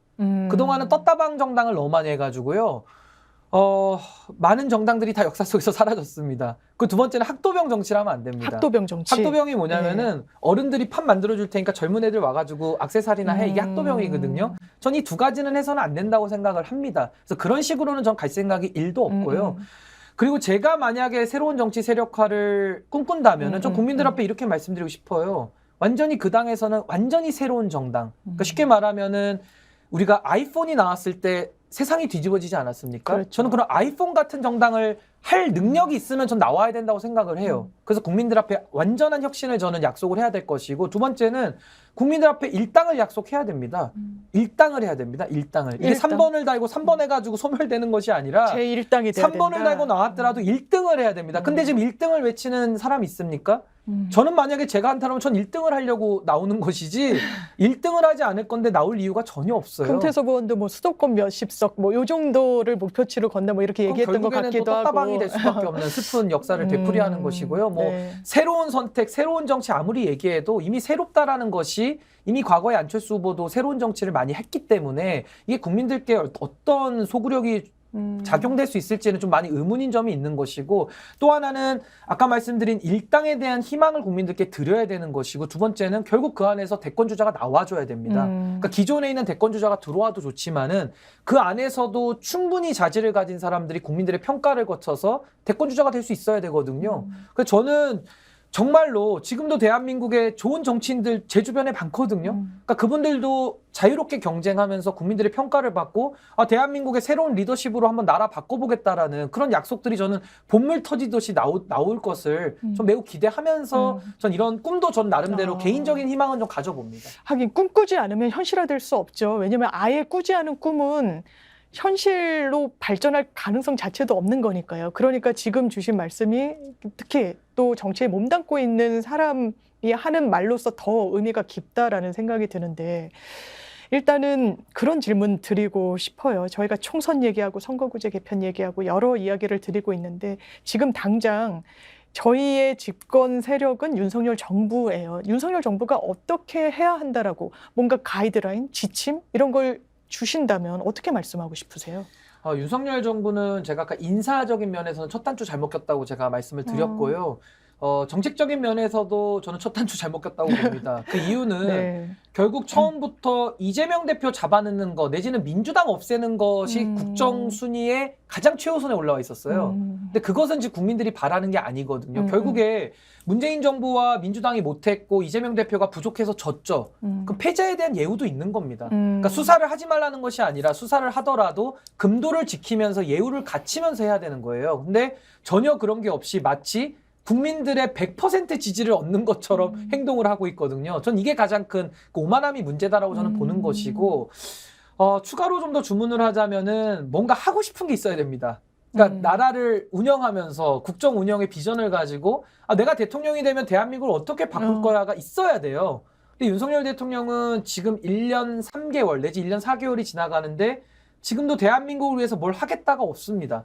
Speaker 2: 그동안은 떴다방 정당을 너무 많이 해가지고요. 많은 정당들이 다 역사 속에서 사라졌습니다. 그 두 번째는 학도병 정치를 하면 안 됩니다.
Speaker 1: 학도병 정치.
Speaker 2: 학도병이 뭐냐면은 어른들이 판 만들어줄 테니까 젊은 애들 와가지고 악세사리나 해. 이게 학도병이거든요. 전 이 두 가지는 해서는 안 된다고 생각을 합니다. 그래서 그런 식으로는 전 갈 생각이 1도 없고요. 그리고 제가 만약에 새로운 정치 세력화를 꿈꾼다면은 좀 국민들 앞에 이렇게 말씀드리고 싶어요. 완전히 그 당에서는 완전히 새로운 정당. 그러니까 쉽게 말하면은 우리가 아이폰이 나왔을 때 세상이 뒤집어지지 않았습니까?
Speaker 1: 그렇죠.
Speaker 2: 저는 그런 아이폰 같은 정당을 할 능력이 있으면 전 나와야 된다고 생각을 해요. 그래서 국민들 앞에 완전한 혁신을 저는 약속을 해야 될 것이고 두 번째는 국민들 앞에 일당을 약속해야 됩니다. 일당을 해야 됩니다. 일당을. 이게 3번을 달고 3번 해가지고 소멸되는 것이 아니라
Speaker 1: 제 1당이 돼야
Speaker 2: 3번을
Speaker 1: 된다.
Speaker 2: 달고 나왔더라도 1등을 해야 됩니다. 근데 지금 1등을 외치는 사람 있습니까? 저는 만약에 제가 한다면 전 1등을 하려고 나오는 것이지 1등을 하지 않을 건데 나올 이유가 전혀 없어요.
Speaker 1: 금태섭 의원도 뭐 수도권 몇십 석 뭐 요 정도를 목표치로 건다 뭐 이렇게 얘기했던 것 같기도 하고.
Speaker 2: 떴다방이 될 수밖에 없는 슬픈 역사를 되풀이하는 것이고요. 뭐 새로운 선택, 새로운 정치 아무리 얘기해도 이미 새롭다라는 것이 이미 과거에 안철수 후보도 새로운 정치를 많이 했기 때문에 이게 국민들께 어떤 소구력이 작용될 수 있을지는 좀 많이 의문인 점이 있는 것이고, 또 하나는 아까 말씀드린 일당에 대한 희망을 국민들께 드려야 되는 것이고, 두 번째는 결국 그 안에서 대권주자가 나와줘야 됩니다. 그러니까 기존에 있는 대권주자가 들어와도 좋지만은 그 안에서도 충분히 자질을 가진 사람들이 국민들의 평가를 거쳐서 대권주자가 될 수 있어야 되거든요. 그래서 저는 정말로 지금도 대한민국에 좋은 정치인들 제 주변에 많거든요. 그러니까 그분들도 자유롭게 경쟁하면서 국민들의 평가를 받고 대한민국의 새로운 리더십으로 한번 나라 바꿔보겠다라는 그런 약속들이 저는 본물 터지듯이 나올 것을 좀 매우 기대하면서 전 이런 꿈도 전 나름대로 개인적인 희망은 좀 가져봅니다.
Speaker 1: 하긴 꿈꾸지 않으면 현실화될 수 없죠. 왜냐하면 아예 꾸지 않은 꿈은 현실로 발전할 가능성 자체도 없는 거니까요. 그러니까 지금 주신 말씀이 특히 또 정치에 몸담고 있는 사람이 하는 말로서 더 의미가 깊다라는 생각이 드는데, 일단은 그런 질문 드리고 싶어요. 저희가 총선 얘기하고 선거구제 개편 얘기하고 여러 이야기를 드리고 있는데, 지금 당장 저희의 집권 세력은 윤석열 정부예요. 윤석열 정부가 어떻게 해야 한다라고 뭔가 가이드라인, 지침 이런 걸 주신다면 어떻게 말씀하고 싶으세요?
Speaker 2: 윤석열 정부는 제가 아까 인사적인 면에서는 첫 단추 잘못 꼈다고 제가 말씀을 드렸고요. 정책적인 면에서도 저는 첫 단추 잘못 꼈다고 봅니다. 그 이유는
Speaker 1: 네.
Speaker 2: 결국 처음부터 이재명 대표 잡아넣는 거 내지는 민주당 없애는 것이 국정 순위에 가장 최우선에 올라와 있었어요. 근데 그것은 지금 국민들이 바라는 게 아니거든요. 결국에 문재인 정부와 민주당이 못했고 이재명 대표가 부족해서 졌죠. 그럼 패자에 대한 예우도 있는 겁니다. 그러니까 수사를 하지 말라는 것이 아니라 수사를 하더라도 금도를 지키면서 예우를 갖추면서 해야 되는 거예요. 근데 전혀 그런 게 없이 마치 국민들의 100% 지지를 얻는 것처럼 행동을 하고 있거든요. 전 이게 가장 큰 그 오만함이 문제다라고 저는 보는 것이고, 추가로 좀 더 주문을 하자면은 뭔가 하고 싶은 게 있어야 됩니다. 그러니까 나라를 운영하면서 국정 운영의 비전을 가지고 내가 대통령이 되면 대한민국을 어떻게 바꿀 거야가 있어야 돼요. 근데 윤석열 대통령은 지금 1년 3개월 내지 1년 4개월이 지나가는데 지금도 대한민국을 위해서 뭘 하겠다가 없습니다.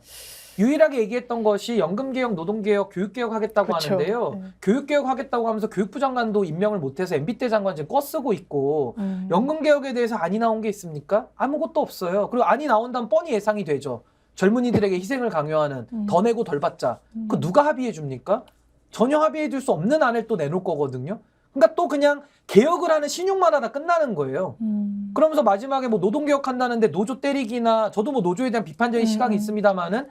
Speaker 2: 유일하게 얘기했던 것이 연금개혁, 노동개혁, 교육개혁 하겠다고
Speaker 1: 그렇죠.
Speaker 2: 하는데요.
Speaker 1: 네.
Speaker 2: 교육개혁 하겠다고 하면서 교육부 장관도 임명을 못해서 MB때 장관 지금 꺼쓰고 있고 연금개혁에 대해서 안이 나온 게 있습니까? 아무것도 없어요. 그리고 안이 나온다면 뻔히 예상이 되죠. 젊은이들에게 희생을 강요하는 더 내고 덜 받자. 그 누가 합의해 줍니까? 전혀 합의해 줄 수 없는 안을 또 내놓을 거거든요. 그러니까 또 그냥 개혁을 하는 신용만 하다 끝나는 거예요. 그러면서 마지막에 뭐 노동개혁 한다는데 노조 때리기나, 저도 뭐 노조에 대한 비판적인 시각이 있습니다만은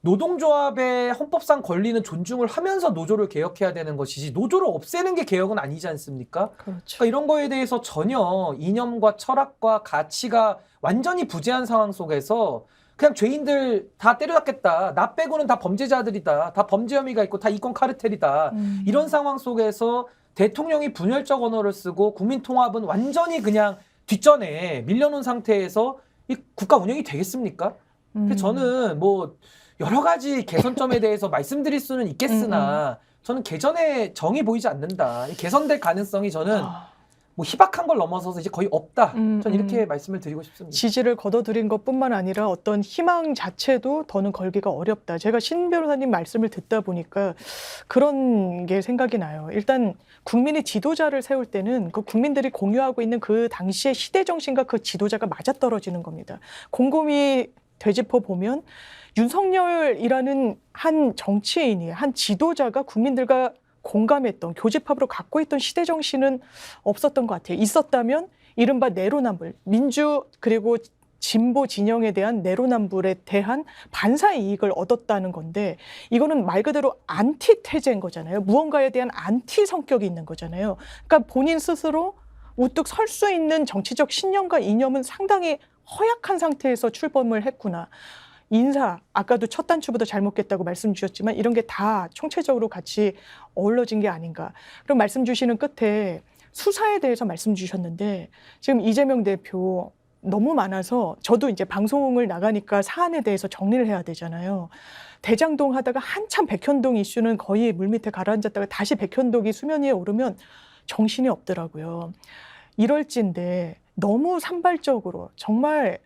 Speaker 2: 노동조합의 헌법상 권리는 존중을 하면서 노조를 개혁해야 되는 것이지 노조를 없애는 게 개혁은 아니지 않습니까?
Speaker 1: 그렇죠.
Speaker 2: 그러니까 이런 거에 대해서 전혀 이념과 철학과 가치가 완전히 부재한 상황 속에서 그냥 죄인들 다 때려잡겠다. 나 빼고는 다 범죄자들이다. 다 범죄 혐의가 있고 다 이권 카르텔이다. 이런 상황 속에서 대통령이 분열적 언어를 쓰고 국민 통합은 완전히 그냥 뒷전에 밀려놓은 상태에서 이 국가 운영이 되겠습니까? 근데 저는 뭐 여러 가지 개선점에 대해서 말씀드릴 수는 있겠으나 저는 개전에 정이 보이지 않는다. 개선될 가능성이 저는 뭐 희박한 걸 넘어서서 이제 거의 없다. 저는 이렇게 말씀을 드리고 싶습니다.
Speaker 1: 지지를 거둬들인 것뿐만 아니라 어떤 희망 자체도 더는 걸기가 어렵다. 제가 신 변호사님 말씀을 듣다 보니까 그런 게 생각이 나요. 일단 국민의 지도자를 세울 때는 그 국민들이 공유하고 있는 그 당시의 시대 정신과 그 지도자가 맞아떨어지는 겁니다. 곰곰이 되짚어 보면 윤석열이라는 한 정치인이, 한 지도자가 국민들과 공감했던, 교집합으로 갖고 있던 시대 정신은 없었던 것 같아요. 있었다면 이른바 내로남불, 민주 그리고 진보 진영에 대한 내로남불에 대한 반사 이익을 얻었다는 건데, 이거는 말 그대로 안티 태제인 거잖아요. 무언가에 대한 안티 성격이 있는 거잖아요. 그러니까 본인 스스로 우뚝 설 수 있는 정치적 신념과 이념은 상당히 허약한 상태에서 출범을 했구나. 인사, 아까도 첫 단추부터 잘못 깼다고 말씀 주셨지만 이런 게 다 총체적으로 같이 어우러진 게 아닌가. 그럼 말씀 주시는 끝에 수사에 대해서 말씀 주셨는데, 지금 이재명 대표 너무 많아서 저도 이제 방송을 나가니까 사안에 대해서 정리를 해야 되잖아요. 대장동 하다가 한참 백현동 이슈는 거의 물밑에 가라앉았다가 다시 백현동이 수면 위에 오르면 정신이 없더라고요. 이럴진데 너무 산발적으로 정말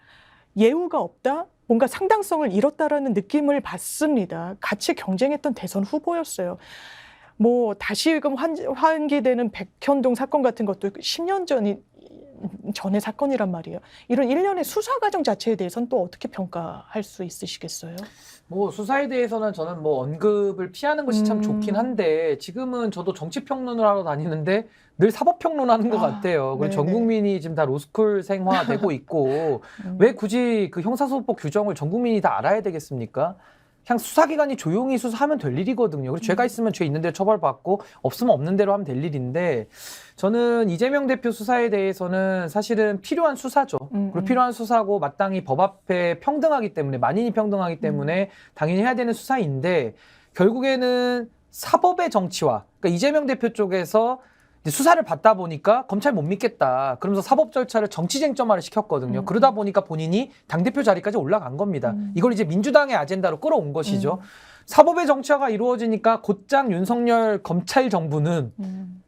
Speaker 1: 예우가 없다? 뭔가 상당성을 잃었다라는 느낌을 받습니다. 같이 경쟁했던 대선 후보였어요. 뭐 다시금 환기되는 백현동 사건 같은 것도 10년 전의 사건이란 말이에요. 이런 일련의 수사 과정 자체에 대해서는 또 어떻게 평가할 수 있으시겠어요?
Speaker 2: 뭐 수사에 대해서는 저는 뭐 언급을 피하는 것이 참 좋긴 한데 지금은 저도 정치평론을 하러 다니는데 늘 사법평론하는 것 같아요. 그리고 전 국민이 지금 다 로스쿨 생화되고 있고 왜 굳이 그 형사소송법 규정을 전 국민이 다 알아야 되겠습니까? 그냥 수사기관이 조용히 수사하면 될 일이거든요. 그리고 죄가 있으면 죄 있는 대로 처벌받고 없으면 없는 대로 하면 될 일인데 저는 이재명 대표 수사에 대해서는 사실은 필요한 수사죠. 그리고 필요한 수사고 마땅히 법 앞에 평등하기 때문에 만인이 평등하기 때문에 당연히 해야 되는 수사인데 결국에는 사법의 정치화 그러니까 이재명 대표 쪽에서 수사를 받다 보니까 검찰 못 믿겠다. 그러면서 사법 절차를 정치 쟁점화를 시켰거든요. 그러다 보니까 본인이 당대표 자리까지 올라간 겁니다. 이걸 이제 민주당의 아젠다로 끌어온 것이죠. 사법의 정치화가 이루어지니까 곧장 윤석열 검찰 정부는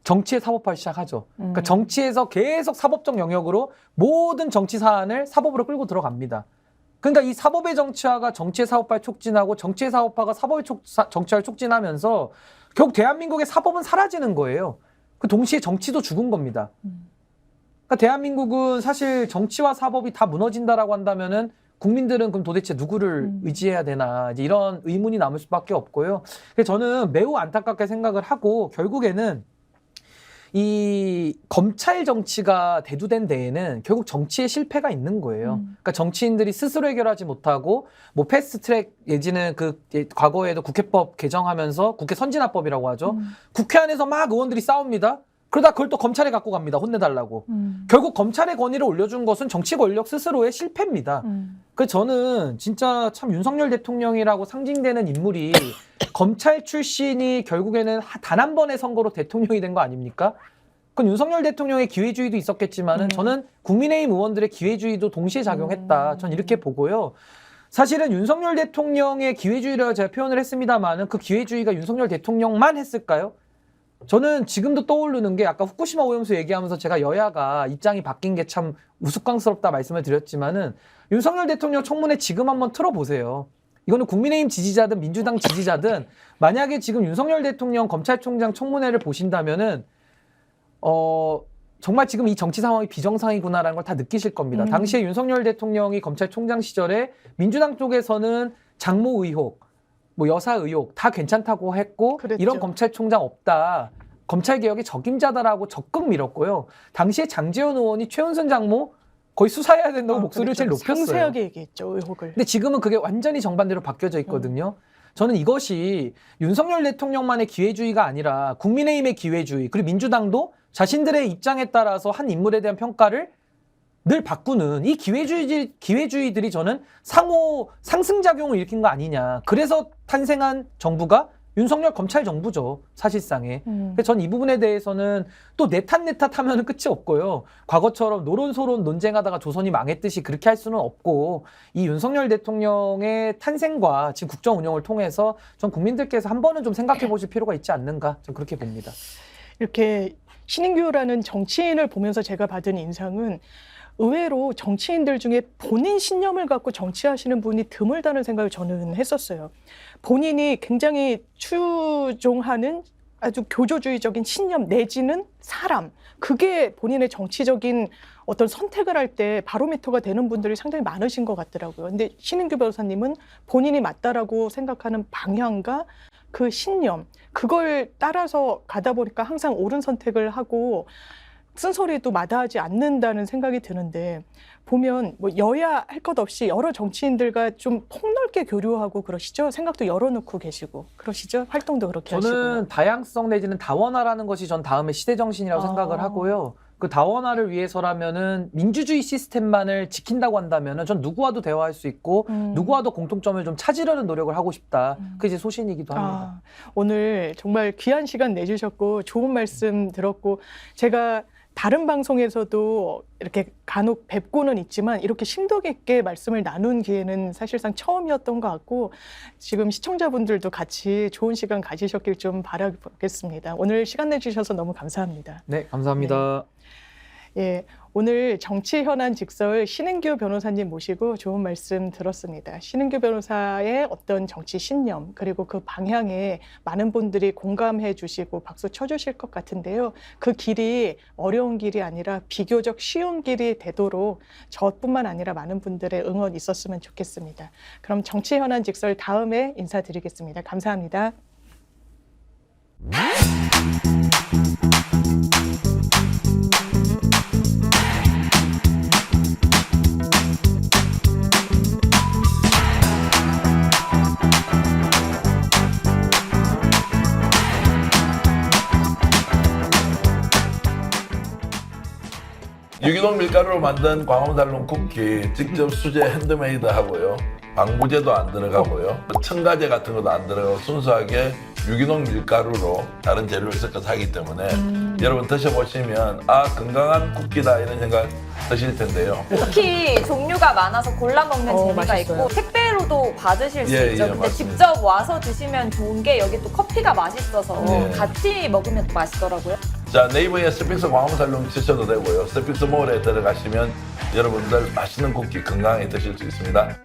Speaker 2: 정치의 사법화를 시작하죠. 그러니까 정치에서 계속 사법적 영역으로 모든 정치 사안을 사법으로 끌고 들어갑니다. 그러니까 이 사법의 정치화가 정치의 사법화를 촉진하고 정치의 사법화가 사법의 정치화를 촉진하면서 결국 대한민국의 사법은 사라지는 거예요. 그 동시에 정치도 죽은 겁니다. 그러니까 대한민국은 사실 정치와 사법이 다 무너진다라고 한다면은 국민들은 그럼 도대체 누구를 의지해야 되나 이제 이런 의문이 남을 수밖에 없고요. 그래서 저는 매우 안타깝게 생각을 하고 결국에는 이 검찰 정치가 대두된 데에는 결국 정치의 실패가 있는 거예요. 그러니까 정치인들이 스스로 해결하지 못하고 뭐 패스트트랙 내지는 그 과거에도 국회법 개정하면서 국회 선진화법이라고 하죠. 국회 안에서 막 의원들이 싸웁니다. 그러다 그걸 또 검찰에 갖고 갑니다. 혼내달라고. 결국 검찰의 권위를 올려준 것은 정치 권력 스스로의 실패입니다. 그래서 저는 진짜 참 윤석열 대통령이라고 상징되는 인물이 검찰 출신이 결국에는 단 한 번의 선거로 대통령이 된 거 아닙니까? 그건 윤석열 대통령의 기회주의도 있었겠지만은 저는 국민의힘 의원들의 기회주의도 동시에 작용했다. 전 이렇게 보고요. 사실은 윤석열 대통령의 기회주의라고 제가 표현을 했습니다만은 그 기회주의가 윤석열 대통령만 했을까요? 저는 지금도 떠오르는 게 아까 후쿠시마 오염수 얘기하면서 제가 여야가 입장이 바뀐 게 참 우스꽝스럽다 말씀을 드렸지만은 윤석열 대통령 청문회 지금 한번 틀어보세요. 이거는 국민의힘 지지자든 민주당 지지자든 만약에 지금 윤석열 대통령 검찰총장 청문회를 보신다면은 정말 지금 이 정치 상황이 비정상이구나라는 걸 다 느끼실 겁니다. 당시에 윤석열 대통령이 검찰총장 시절에 민주당 쪽에서는 장모 의혹, 뭐 여사 의혹 다 괜찮다고 했고
Speaker 1: 그랬죠.
Speaker 2: 이런 검찰총장 없다. 검찰개혁의 적임자다라고 적극 밀었고요. 당시에 장제원 의원이 최은순 장모 거의 수사해야 된다고 목소리를 제일 높였어요.
Speaker 1: 상세하게 얘기했죠, 의혹을.
Speaker 2: 근데 지금은 그게 완전히 정반대로 바뀌어져 있거든요. 저는 이것이 윤석열 대통령만의 기회주의가 아니라 국민의힘의 기회주의 그리고 민주당도 자신들의 입장에 따라서 한 인물에 대한 평가를 늘 바꾸는 이 기회주의들이 저는 상호 상승작용을 일으킨 거 아니냐. 그래서 탄생한 정부가 윤석열 검찰 정부죠. 사실상에. 그래서 전 이 부분에 대해서는 또 내 탓 하면 끝이 없고요. 과거처럼 노론소론 논쟁하다가 조선이 망했듯이 그렇게 할 수는 없고 이 윤석열 대통령의 탄생과 지금 국정 운영을 통해서 전 국민들께서 한 번은 좀 생각해 보실 필요가 있지 않는가. 좀 그렇게 봅니다.
Speaker 1: 이렇게 신인규라는 정치인을 보면서 제가 받은 인상은 의외로 정치인들 중에 본인 신념을 갖고 정치하시는 분이 드물다는 생각을 저는 했었어요. 본인이 굉장히 추종하는 아주 교조주의적인 신념 내지는 사람, 그게 본인의 정치적인 어떤 선택을 할 때 바로미터가 되는 분들이 상당히 많으신 것 같더라고요. 근데 신인규 변호사님은 본인이 맞다라고 생각하는 방향과 그 신념, 그걸 따라서 가다 보니까 항상 옳은 선택을 하고 쓴소리도 마다하지 않는다는 생각이 드는데 보면 뭐 여야 할 것 없이 여러 정치인들과 좀 폭넓게 교류하고 그러시죠? 생각도 열어놓고 계시고 그러시죠? 활동도 그렇게 하시고.
Speaker 2: 저는 다양성 내지는 다원화라는 것이 전 다음의 시대 정신이라고 생각을 하고요. 그 다원화를 위해서라면은 민주주의 시스템만을 지킨다고 한다면은 전 누구와도 대화할 수 있고 누구와도 공통점을 좀 찾으려는 노력을 하고 싶다. 그게 제 소신이기도 합니다.
Speaker 1: 오늘 정말 귀한 시간 내주셨고 좋은 말씀 들었고 제가 다른 방송에서도 이렇게 간혹 뵙고는 있지만 이렇게 심도 깊게 말씀을 나눈 기회는 사실상 처음이었던 것 같고 지금 시청자분들도 같이 좋은 시간 가지셨길 좀 바라겠습니다. 오늘 시간 내주셔서 너무 감사합니다.
Speaker 2: 네, 감사합니다.
Speaker 1: 네. 예, 오늘 정치 현안 직설 신은규 변호사님 모시고 좋은 말씀 들었습니다. 신은규 변호사의 어떤 정치 신념 그리고 그 방향에 많은 분들이 공감해 주시고 박수 쳐주실 것 같은데요. 그 길이 어려운 길이 아니라 비교적 쉬운 길이 되도록 저뿐만 아니라 많은 분들의 응원 있었으면 좋겠습니다. 그럼 정치 현안 직설 다음에 인사드리겠습니다. 감사합니다.
Speaker 3: 유기농 밀가루로 만든 광화문달롱 쿠키 직접 수제 핸드메이드 하고요. 방부제도 안 들어가고요. 첨가제 같은 것도 안 들어가고 순수하게 유기농 밀가루로 다른 재료를 섞어서 하기 때문에 여러분 드셔보시면 아 건강한 쿠키다 이런 생각 드실 텐데요.
Speaker 4: 쿠키 종류가 많아서 골라 먹는 재미가
Speaker 1: 맛있어요.
Speaker 4: 있고 택배로도 받으실 수
Speaker 3: 예,
Speaker 4: 있죠.
Speaker 3: 예,
Speaker 4: 근데
Speaker 3: 맞습니다.
Speaker 4: 직접 와서 드시면 좋은 게 여기 또 커피가 맛있어서
Speaker 3: 예.
Speaker 4: 같이 먹으면 또 맛있더라고요.
Speaker 3: 자 네이버에 스픽스 광화문달롱 치셔도 되고요. 스픽스 몰에 들어가시면 여러분들 맛있는 쿠키 건강하게 드실 수 있습니다.